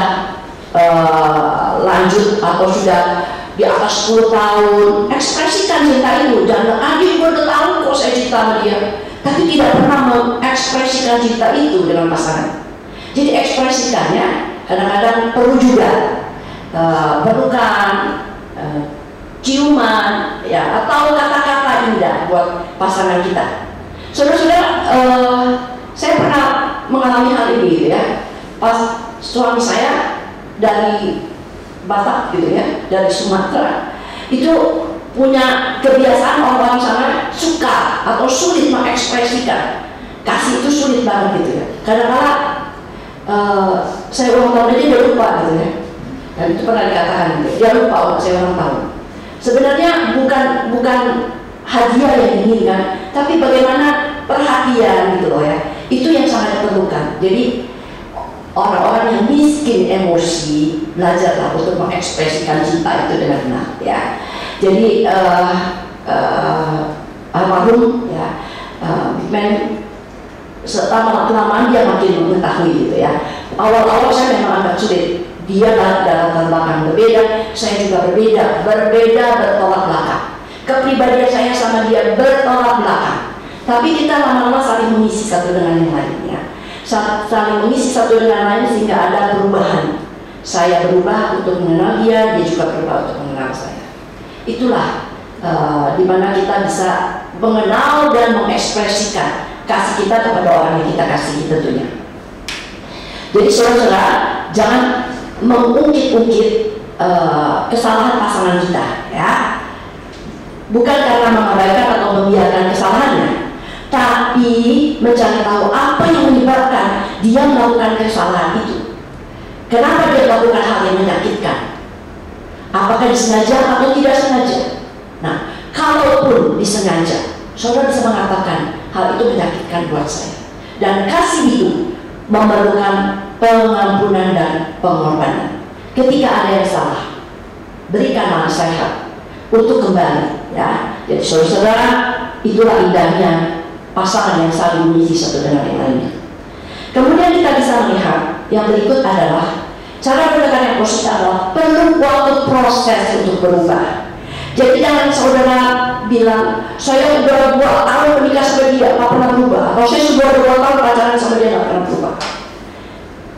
lanjut atau sudah di atas 10 tahun, ekspresikan cinta itu. Jangan, adik gue udah tahu kok saya cinta sama dia, tapi tidak pernah mengekspresikan cinta itu dengan pasangan. Jadi ekspresikannya. Kadang-kadang perlu juga pelukan, ciuman, ya, atau kata-kata indah buat pasangan kita. Saudara-saudara, saya pernah mengalami hal ini, gitu ya. Pas suami saya dari Batak, gitu ya, dari Sumatera, itu punya kebiasaan orang sana suka atau sulit mengekspresikan kasih, itu sulit banget, gitu ya. Kadang-kadang saya ulang tahun aja dia lupa, gitu ya. Dan itu pernah dikatakan, gitu. Dia lupa waktu saya ulang tahun. Sebenarnya bukan hadiah yang diinginkan, tapi bagaimana perhatian, gitu loh ya. Itu yang sangat diperlukan. Jadi orang-orang yang miskin emosi, belajarlah untuk mengekspresikan cinta itu dengan benar, ya. Jadi almarhum, ya, lama-lamaan dia makin mengetahui, gitu ya. Awal-awal saya memang agak sulit. Dia dalam belakang berbeda, saya juga berbeda bertolak belakang. Kepribadian saya sama dia bertolak belakang. Tapi kita lama-lama saling mengisi satu dengan yang lainnya. Saling mengisi satu dengan lain sehingga ada perubahan. Saya berubah untuk mengenal dia, dia juga berubah untuk mengenal saya. Itulah dimana kita bisa mengenal dan mengekspresikan kasih kita kepada orang yang kita kasihi tentunya. Jadi saudara-saudara, jangan mengungkit-ungkit kesalahan pasangan kita, ya. Bukan karena mengabaikan atau membiarkan kesalahannya, tapi mencari tahu apa yang menyebabkan dia melakukan kesalahan itu. Kenapa dia melakukan hal yang menyakitkan? Apakah disengaja atau tidak sengaja? Nah, kalaupun disengaja, saudara bisa mengatakan hal itu menyakitkan buat saya, dan kasih itu memerlukan pengampunan dan pengorbanan. Ketika ada yang salah, berikan nasihat untuk kembali, ya. Jadi saudara, itulah indahnya pasangan yang saling mengisi satu dengan yang lainnya. Kemudian kita bisa melihat yang berikut adalah cara pendekatan yang positif adalah perlu waktu proses untuk berubah. Jadi jangan saudara bilang, saya udah 2 tahun menikah sama dia, gak pernah berubah. Atau saya sudah 2 tahun pacaran sama dia, gak pernah berubah.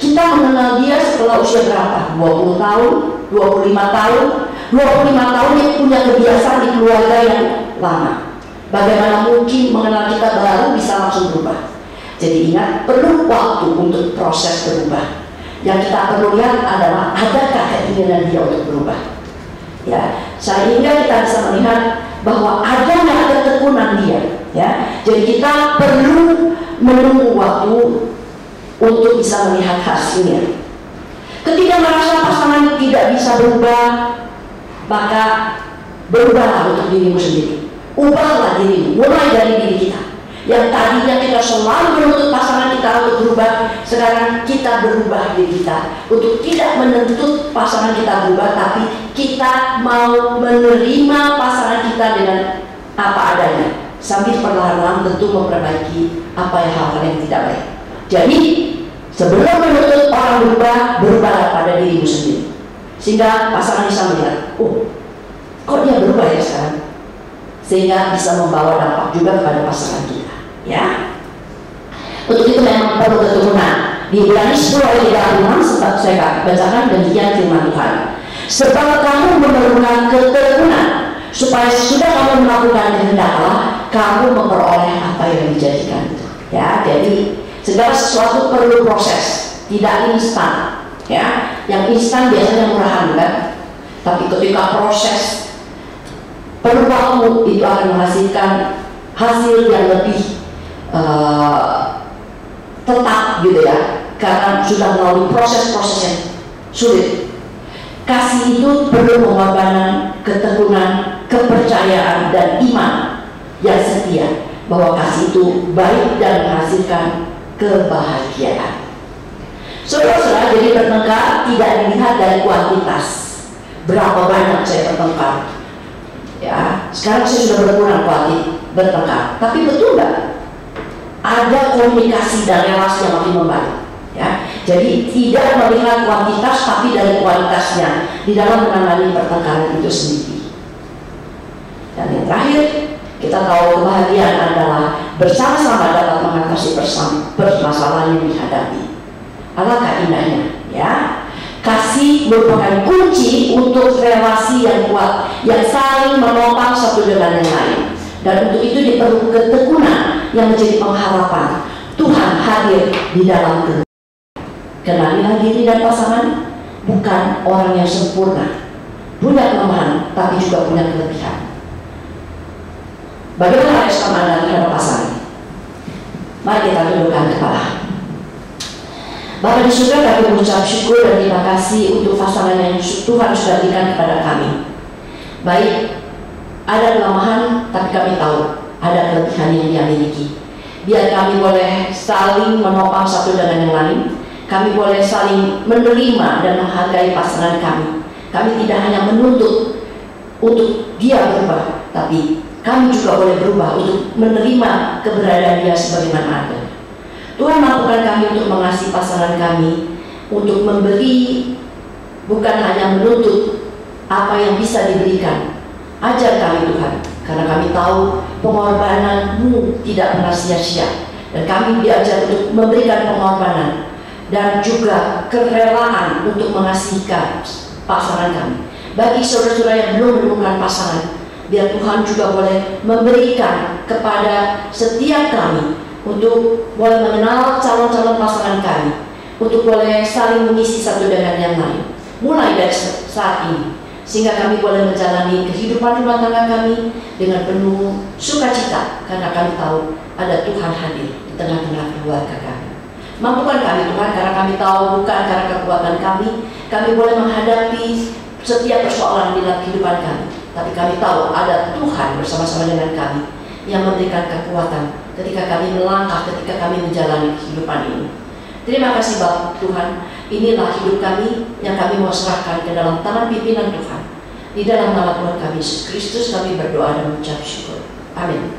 Kita mengenal dia setelah usia berapa? 20 tahun, 25 tahun, 25 tahun yang punya kebiasaan di keluarga yang lama. Bagaimana mungkin mengenal kita baru bisa langsung berubah? Jadi ingat, perlu waktu untuk proses berubah. Yang kita perlu lihat adalah adakah keinginan dia untuk berubah. Ya, sehingga kita bisa melihat bahwa adanya ketekunan dia. Ya, jadi kita perlu menunggu waktu untuk bisa melihat hasilnya. Ketika merasa pasangan tidak bisa berubah, maka berubahlah untuk dirimu sendiri. Ubahlah dirimu, mulai dari diri kita. Yang tadinya kita selalu menuntut pasangan kita untuk berubah, sekarang kita berubah diri kita untuk tidak menuntut pasangan kita berubah, tapi kita mau menerima pasangan kita dengan apa adanya, sambil perlahan-lahan tentu memperbaiki apa yang hal-hal yang tidak baik. Jadi sebelum menuntut orang berubah, berubahlah pada dirimu sendiri, sehingga pasangan bisa melihat, oh, kok dia berubah ya sekarang, sehingga bisa membawa dampak juga kepada pasangan kita. Ya, untuk itu memang perlu ketekunan. Di Ibrani 10 ayat 36 sebab saya bacakan demikian firman Tuhan. Sebab kamu memerlukan ketekunan, supaya sudah kamu melakukan kehendak Allah, kamu memperoleh apa yang dijadikan itu. Ya, jadi segala sesuatu perlu proses, tidak instan. Ya, yang instan biasanya murahan kan, tapi ketika proses perlu waktu, itu akan menghasilkan hasil yang lebih tetap gitu ya, karena sudah melalui proses-proses yang sulit. Kasih itu perlu pengorbanan, ketekunan, kepercayaan, dan iman yang setia bahwa kasih itu baik dan menghasilkan kebahagiaan. Saudara-saudara, jadi bertengkar tidak dilihat dari kuantitas, berapa banyak saya bertengkar. Ya, sekarang saya sudah berkurang bertengkar, tapi betul nggak? Ada komunikasi dan relasi yang makin membaik. Ya, jadi tidak melihat kuantitas, tapi dari kualitasnya di dalam menangani pertengkaran itu sendiri. Dan yang terakhir, kita tahu kebahagiaan adalah bersama-sama dapat mengatasi permasalahan yang dihadapi. Alangkah indahnya, ya. Kasih merupakan kunci untuk relasi yang kuat, yang saling menopang satu dengan yang lain. Dan untuk itu diperlukan ketekunan yang menjadi pengharapan. Tuhan hadir di dalam kehidupan. Kenalilah diri dan pasangan, bukan orang yang sempurna, punya kelemahan, tapi juga punya kelebihan. Bagaimana respon Anda terhadap pasangan? Mari kita tundukkan kepala. Bapa di surga, kami mengucap syukur dan terima kasih untuk pasangan yang Tuhan sudah berikan kepada kami. Baik, ada kelemahan, tapi kami tahu ada kelebihan yang dia miliki. Biar kami boleh saling menopang satu dengan yang lain. Kami boleh saling menerima dan menghargai pasangan kami. Kami tidak hanya menuntut untuk dia berubah, tapi kami juga boleh berubah untuk menerima keberadaan dia sebagaimana ada. Tuhan mampukan kami untuk mengasihi pasangan kami, untuk memberi, bukan hanya menuntut apa yang bisa diberikan. Ajar kami Tuhan, karena kami tahu pengorbanan-Mu tidak pernah sia-sia, dan kami diajar untuk memberikan pengorbanan dan juga kerelaan untuk mengasihi pasangan kami. Bagi saudara-saudara yang belum menemukan pasangan, biar Tuhan juga boleh memberikan kepada setiap kami untuk boleh mengenal calon-calon pasangan kami, untuk boleh saling mengisi satu dengan yang lain, mulai dari saat ini, sehingga kami boleh menjalani kehidupan rumah tangga kami dengan penuh sukacita, karena kami tahu ada Tuhan hadir di tengah-tengah keluarga kami. Mampukan kami Tuhan, karena kami tahu bukan karena kekuatan kami boleh menghadapi setiap persoalan di dalam kehidupan kami, tapi kami tahu ada Tuhan bersama-sama dengan kami yang memberikan kekuatan ketika kami melangkah, ketika kami menjalani kehidupan ini. Terima kasih Bapak Tuhan, inilah hidup kami yang kami mau serahkan ke dalam tangan pimpinan Tuhan. Di dalam nama Tuhan kami Yesus Kristus kami berdoa dan mengucap syukur. Amin.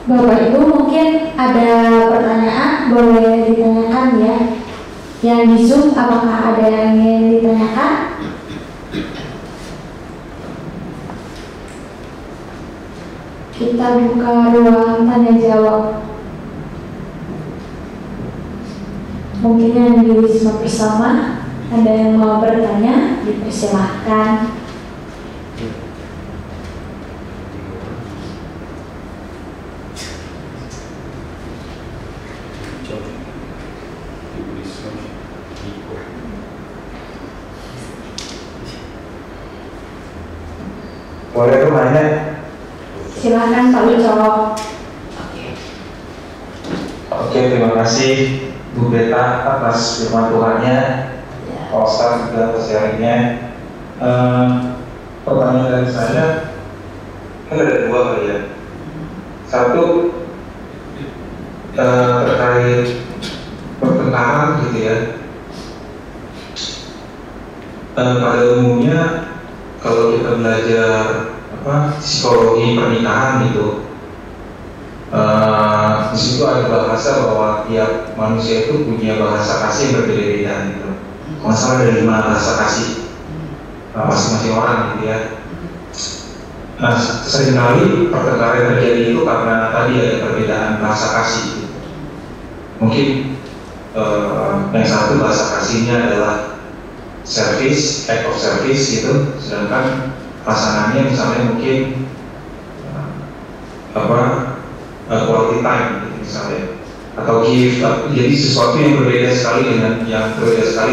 Bapak Ibu, mungkin ada pertanyaan, boleh ditanyakan ya. Yang di Zoom, apakah ada yang ingin ditanyakan? Kita buka ruang tanya jawab. bersama. Ada yang mau bertanya, dipersilahkan. Boleh tuh nanya? Silahkan Pak Ucok. Oke, terima kasih Bu Beta atas firman Tuhannya, Pak Ustaz juga atas sharingnya. Pertanyaan dari saya kan ada dua kali ya. Satu terkait pertengkaran gitu ya. Pada umumnya kalau kita belajar psikologi pernikahan gitu, di situ ada bahasa bahwa tiap manusia itu punya bahasa kasih yang berbeda-beda gitu. Masalah ada 5 bahasa kasih masing-masing orang gitu ya. Nah, seringkali pertengkaran yang terjadi itu karena tadi ada perbedaan bahasa kasih gitu. Mungkin yang satu bahasa kasihnya adalah service, act of service gitu, sedangkan pasangannya misalnya mungkin quality time gitu misalnya, atau gift, jadi sesuatu yang berbeda sekali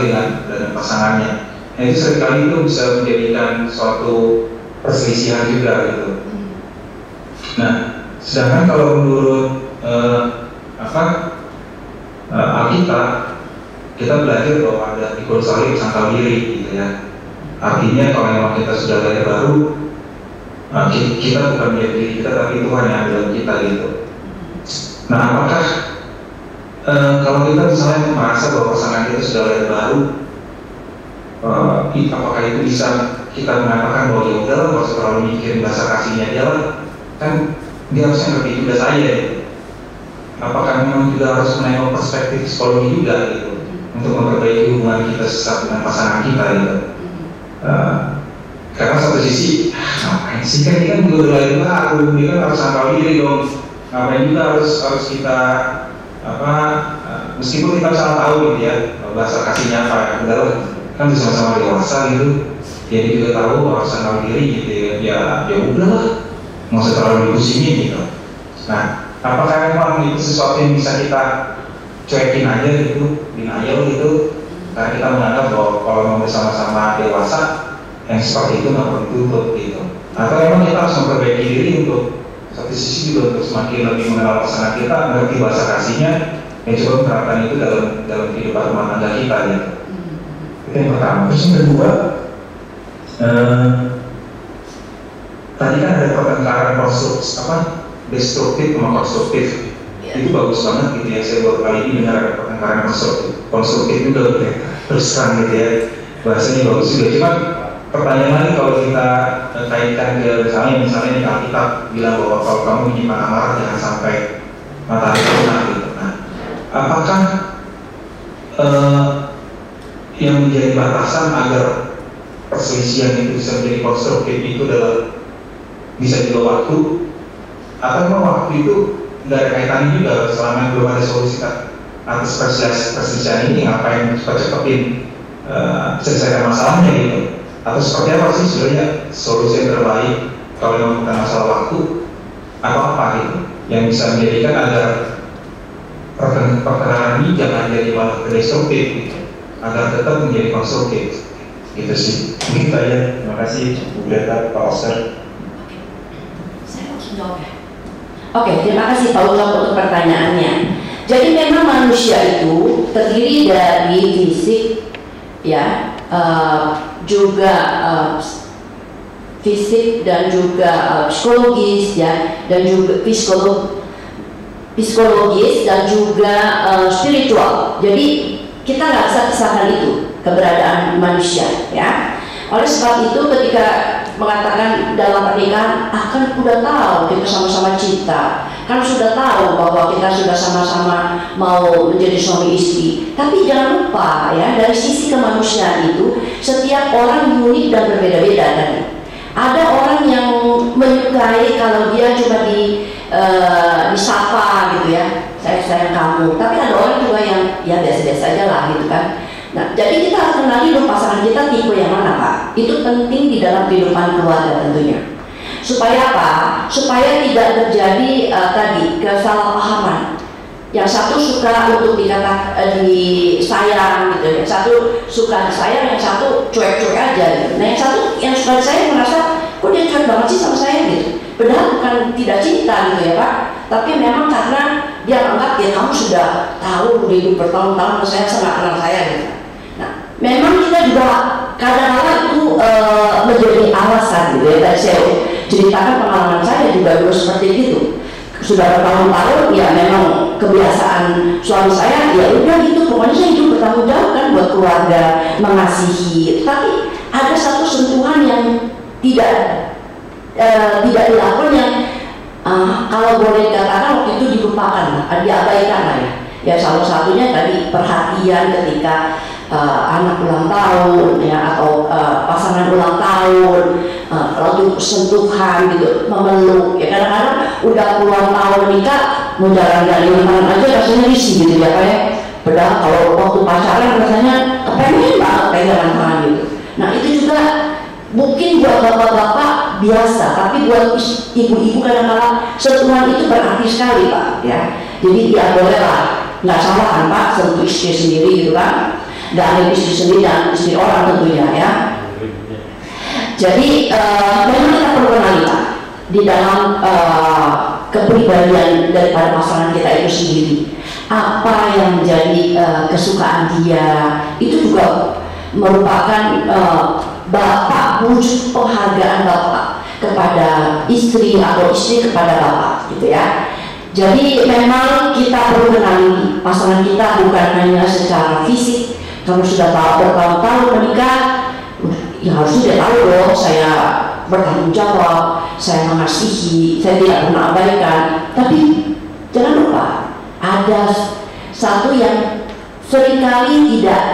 dengan pasangannya. Nah, itu seringkali itu bisa menjadikan suatu perselisihan juga gitu. Nah, sedangkan kalau menurut Alkitab, kita belajar bahwa ada pikul salib sangkal diri gitu ya. Artinya kalau memang kita sudah lahir baru, kita bukan menjadi diri kita, tapi Tuhan yang ada dalam kita gitu. Nah, apakah kalau kita misalnya merasa bahwa pasangan kita sudah lahir baru, apakah itu bisa kita mengatakan bahwa ya udah, nggak usah terlalu mikirin bahasa kasihnya dia lah, kan dia harusnya ngerti juga saya gitu. Apakah memang juga harus menengok perspektif psikologi juga gitu untuk memperbaiki hubungan kita dengan pasangan kita gitu? Karena satu sisi, ngapain sih, kan dia kan juga lahir baru, dia kan harus sangkal diri dong. Ngapain juga harus kita meskipun kita salah tahu gitu ya bahasa kasihnya apa ya, udah kan sama-sama dewasa gitu, jadi juga tahu harus sangkal diri gitu ya udahlah, nggak usah terlalu dipusingin gitu. Nah, apakah memang itu sesuatu yang bisa kita cuekin aja gitu, denial gitu, karena kita menganggap bahwa kalau mau bersama-sama dewasa yang seperti itu nggak perlu ditutup gitu? Atau memang kita harus memperbaiki diri untuk satu sisi juga untuk semakin lebih mengenal pasangan kita, mengerti bahasa kasihnya, dan coba menerapkan itu dalam kehidupan rumah tangga kita gitu. Itu yang pertama. Terus yang kedua, tadi kan ada pertengkaran destruktif sama konstruktif. Itu bagus banget gitu ya. Saya baru kali ini dengar ada pertengkaran konstruktif juga terus terang gitu ya. Bahasanya bagus juga. Cuma pertanyaan lagi kalau kita kaitkan ke misalnya di Alkitab bilang bahwa kalau kamu menyimpan amarah jangan sampai matahari terbenam gitu. Nah, apakah yang menjadi batasan agar perselisihan itu bisa menjadi konstruktif itu adalah bisa juga waktu, atau memang waktu itu nggak ada kaitannya juga selama belum ada solusi atas perselisihan ini, ngapain cepat-cepatin selesaikan masalahnya gitu? Atau seperti apa sih sebenarnya solusi yang terbaik kalau memang bukan masalah waktu atau apa gitu yang bisa menjadikan agar pertengkaran ini jangan jadi malah destruktif gitu, agar tetap menjadi konstruktif gitu sih. Mungkin saja. Terima kasih Bu Greta, Pak Oscar. Saya langsung jawab ya. Oke, terima kasih Pak Ucok untuk pertanyaannya. Jadi memang manusia itu terdiri dari fisik, ya, juga fisik dan juga psikologis, ya, dan juga psikologis dan juga spiritual. Jadi kita nggak bisa pisahkan itu keberadaan manusia, ya. Oleh sebab itu ketika mengatakan dalam pernikahan, kan udah tahu kita sama-sama cinta, kan sudah tahu bahwa kita sudah sama-sama mau menjadi suami istri. Tapi jangan lupa ya, dari sisi kemanusiaan itu setiap orang unik dan berbeda-beda tadi. Ada orang yang menyukai kalau dia cuma disapa gitu ya, saya sayang kamu. Tapi ada orang juga yang ya biasa-biasa aja lah gitu kan. Nah, jadi kita harus kenali dulu pasangan kita tipe yang mana, Pak. Itu penting di dalam kehidupan keluarga tentunya. Supaya apa? Supaya tidak terjadi tadi kesalahpahaman. Yang satu suka untuk dikata disayang gitu, yang satu suka disayang, yang satu cuek-cuek aja gitu. Nah, yang satu yang suka disayang merasa kok dia cuek banget sih sama saya gitu. Padahal bukan tidak cinta gitu ya, Pak. Tapi memang karena dia anggap ya kamu sudah tahu udah hidup bertahun-tahun saya nggak kenal saya gitu. Nah, memang kita juga kadang-kadang itu menjadi alasan gitu ya. Tadi saya ceritakan pengalaman saya juga dulu seperti itu. Sudah bertahun-tahun ya memang kebiasaan suami saya ya udah gitu, pokoknya saya hidup bertanggung jawab kan buat keluarga, mengasihi. Tapi ada satu sentuhan yang tidak dilakukan yang kalau boleh dikatakan waktu itu dilupakan, diabaikan lah ya. Ya salah satunya tadi perhatian ketika anak ulang tahun ya, atau pasangan ulang tahun, lalu sentuhan gitu, memeluk ya. Kadang-kadang udah puluhan tahun nikah mau jalan-jalan tangan aja rasanya risih gitu ya, Pak ya. Padahal kalau waktu pacaran rasanya kepengen banget pegangan tangan gitu. Nah itu juga mungkin buat bapak-bapak biasa, tapi buat ibu-ibu kadang-kadang sentuhan itu berarti sekali, Pak ya. Jadi ya boleh lah, nggak salah kan Pak sentuh istri sendiri gitu kan, nggak ada istri sendiri dan istri orang tentunya ya. Jadi memang kita perlu kenali Pak di dalam kepribadian daripada pasangan kita itu sendiri, apa yang menjadi kesukaan dia. Itu juga merupakan bapak, wujud penghargaan bapak kepada istri atau istri kepada bapak gitu ya. Jadi memang kita perlu kenali pasangan kita bukan hanya secara fisik. Kalau sudah tahu bertahun-tahun menikah, ya harusnya dia tahu dong saya bertanggung jawab, saya mengasihi, saya tidak pernah abaikan. Tapi jangan lupa ada satu yang seringkali tidak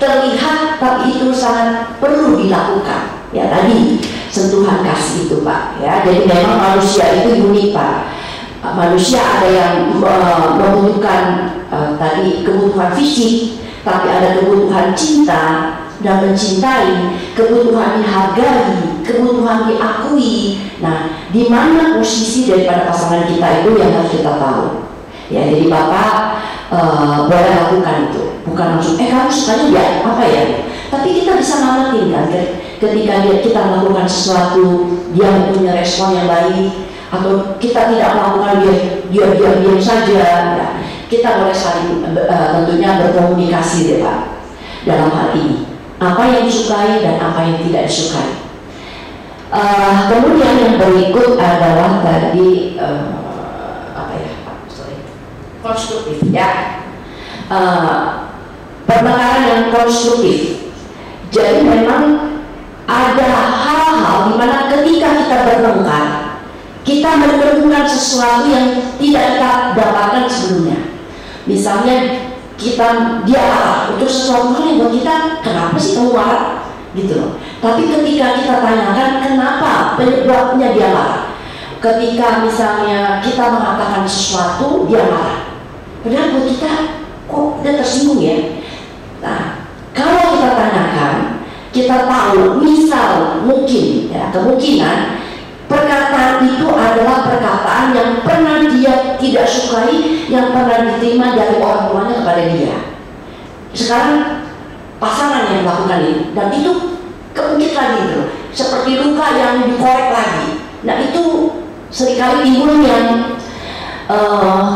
terlihat tapi itu sangat perlu dilakukan ya, tadi sentuhan kasih itu Pak ya. Jadi memang manusia itu unik Pak. Manusia ada yang membutuhkan tadi kebutuhan fisik, tapi ada kebutuhan cinta dan mencintai, kebutuhan dihargai, kebutuhan diakui. Nah, di mana posisi daripada pasangan kita itu yang harus kita tahu. Ya, jadi Bapak boleh lakukan itu, bukan langsung kamu sukanya dia apa ya? Tapi kita bisa ngamatin kan, ketika kita melakukan sesuatu dia mempunyai respon yang baik, atau kita tidak melakukan dia diam saja. Ya, kita boleh saling tentunya berkomunikasi deh Pak dalam hal ini, apa yang disukai dan apa yang tidak disukai. Kemudian yang berikut adalah tadi konstruktif ya, pertengkaran yang konstruktif. Jadi memang ada hal-hal di mana ketika kita bertengkar, kita menemukan sesuatu yang tidak kita dapatkan sebelumnya. Misalnya dia marah untuk sesuatu hal yang buat kita, kenapa sih kamu marah gitu loh. Tapi ketika kita tanyakan kenapa penyebabnya dia marah, ketika misalnya kita mengatakan sesuatu dia marah, padahal buat kita kok dia tersinggung ya. Nah, kalau kita tanyakan, kita tahu misal mungkin ya, kemungkinan perkataan itu adalah perkataan yang pernah dia tidak sukai, yang pernah diterima dari orang tuanya kepada dia. Sekarang pasangan yang melakukan ini, dan itu keungkit lagi gitu, seperti luka yang dikorek lagi. Nah itu seringkali timbul yang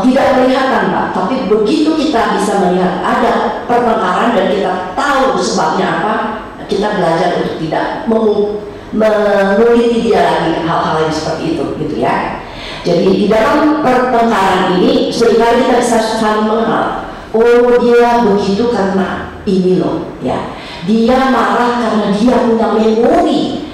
tidak kelihatan Pak, tapi begitu kita bisa melihat ada pertengkaran dan kita tahu sebabnya apa, kita belajar untuk tidak meneliti dia lagi hal-hal yang seperti itu gitu ya. Jadi di dalam pertengkaran ini seringkali kita bisa saling mengenal, oh dia begitu karena ini loh ya, dia marah karena dia punya memori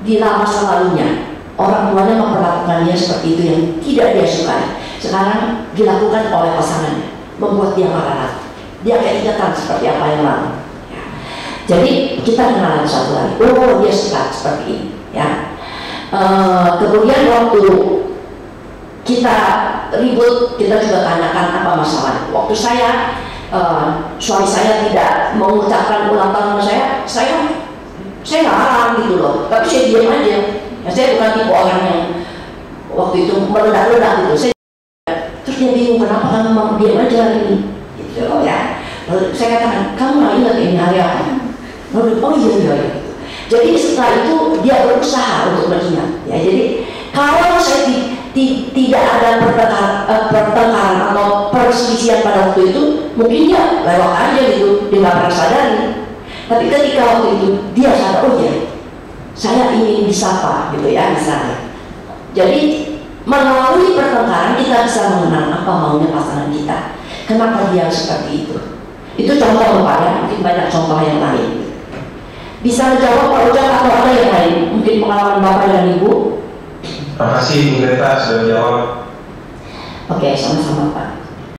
di masa lalunya, orang tuanya memperlakukan dia seperti itu yang tidak dia sukai, sekarang dilakukan oleh pasangannya, membuat dia marah, dia keingetan seperti apa yang lalu. Jadi kita kenalan satu lagi, oh dia suka seperti ini ya. Kemudian waktu kita ribut, kita juga tanyakan apa masalahnya. Waktu saya suami saya tidak mengucapkan ulang tahun saya larang gitu loh, tapi saya diam aja. Ya, saya bukan tipe orang yang waktu itu meledak-ledak gitu. Terus dia bingung, kenapa kamu mau diam aja hari ini gitu loh ya. Lalu saya katakan, kamu nggak ingat ini hari apa? Lalu, oh iya. Jadi setelah itu dia berusaha untuk mengingat ya. Jadi kalau saya tidak ada pertengkaran atau perselisihan pada waktu itu, mungkin dia lewat aja gitu, dia nggak pernah sadari. Tapi ketika waktu itu dia sadar, oh ya, saya ingin disapa gitu ya misalnya. Jadi melalui pertengkaran kita bisa mengenal apa maunya pasangan kita, kenapa dia seperti itu. Itu contoh Pak ya, mungkin banyak contoh yang lain. Bisa menjawab Pak Ujang atau ada yang lain? Mungkin pengalaman Bapak dan Ibu. Terima kasih Bu Greta sudah menjawab. Oke, sama-sama Pak.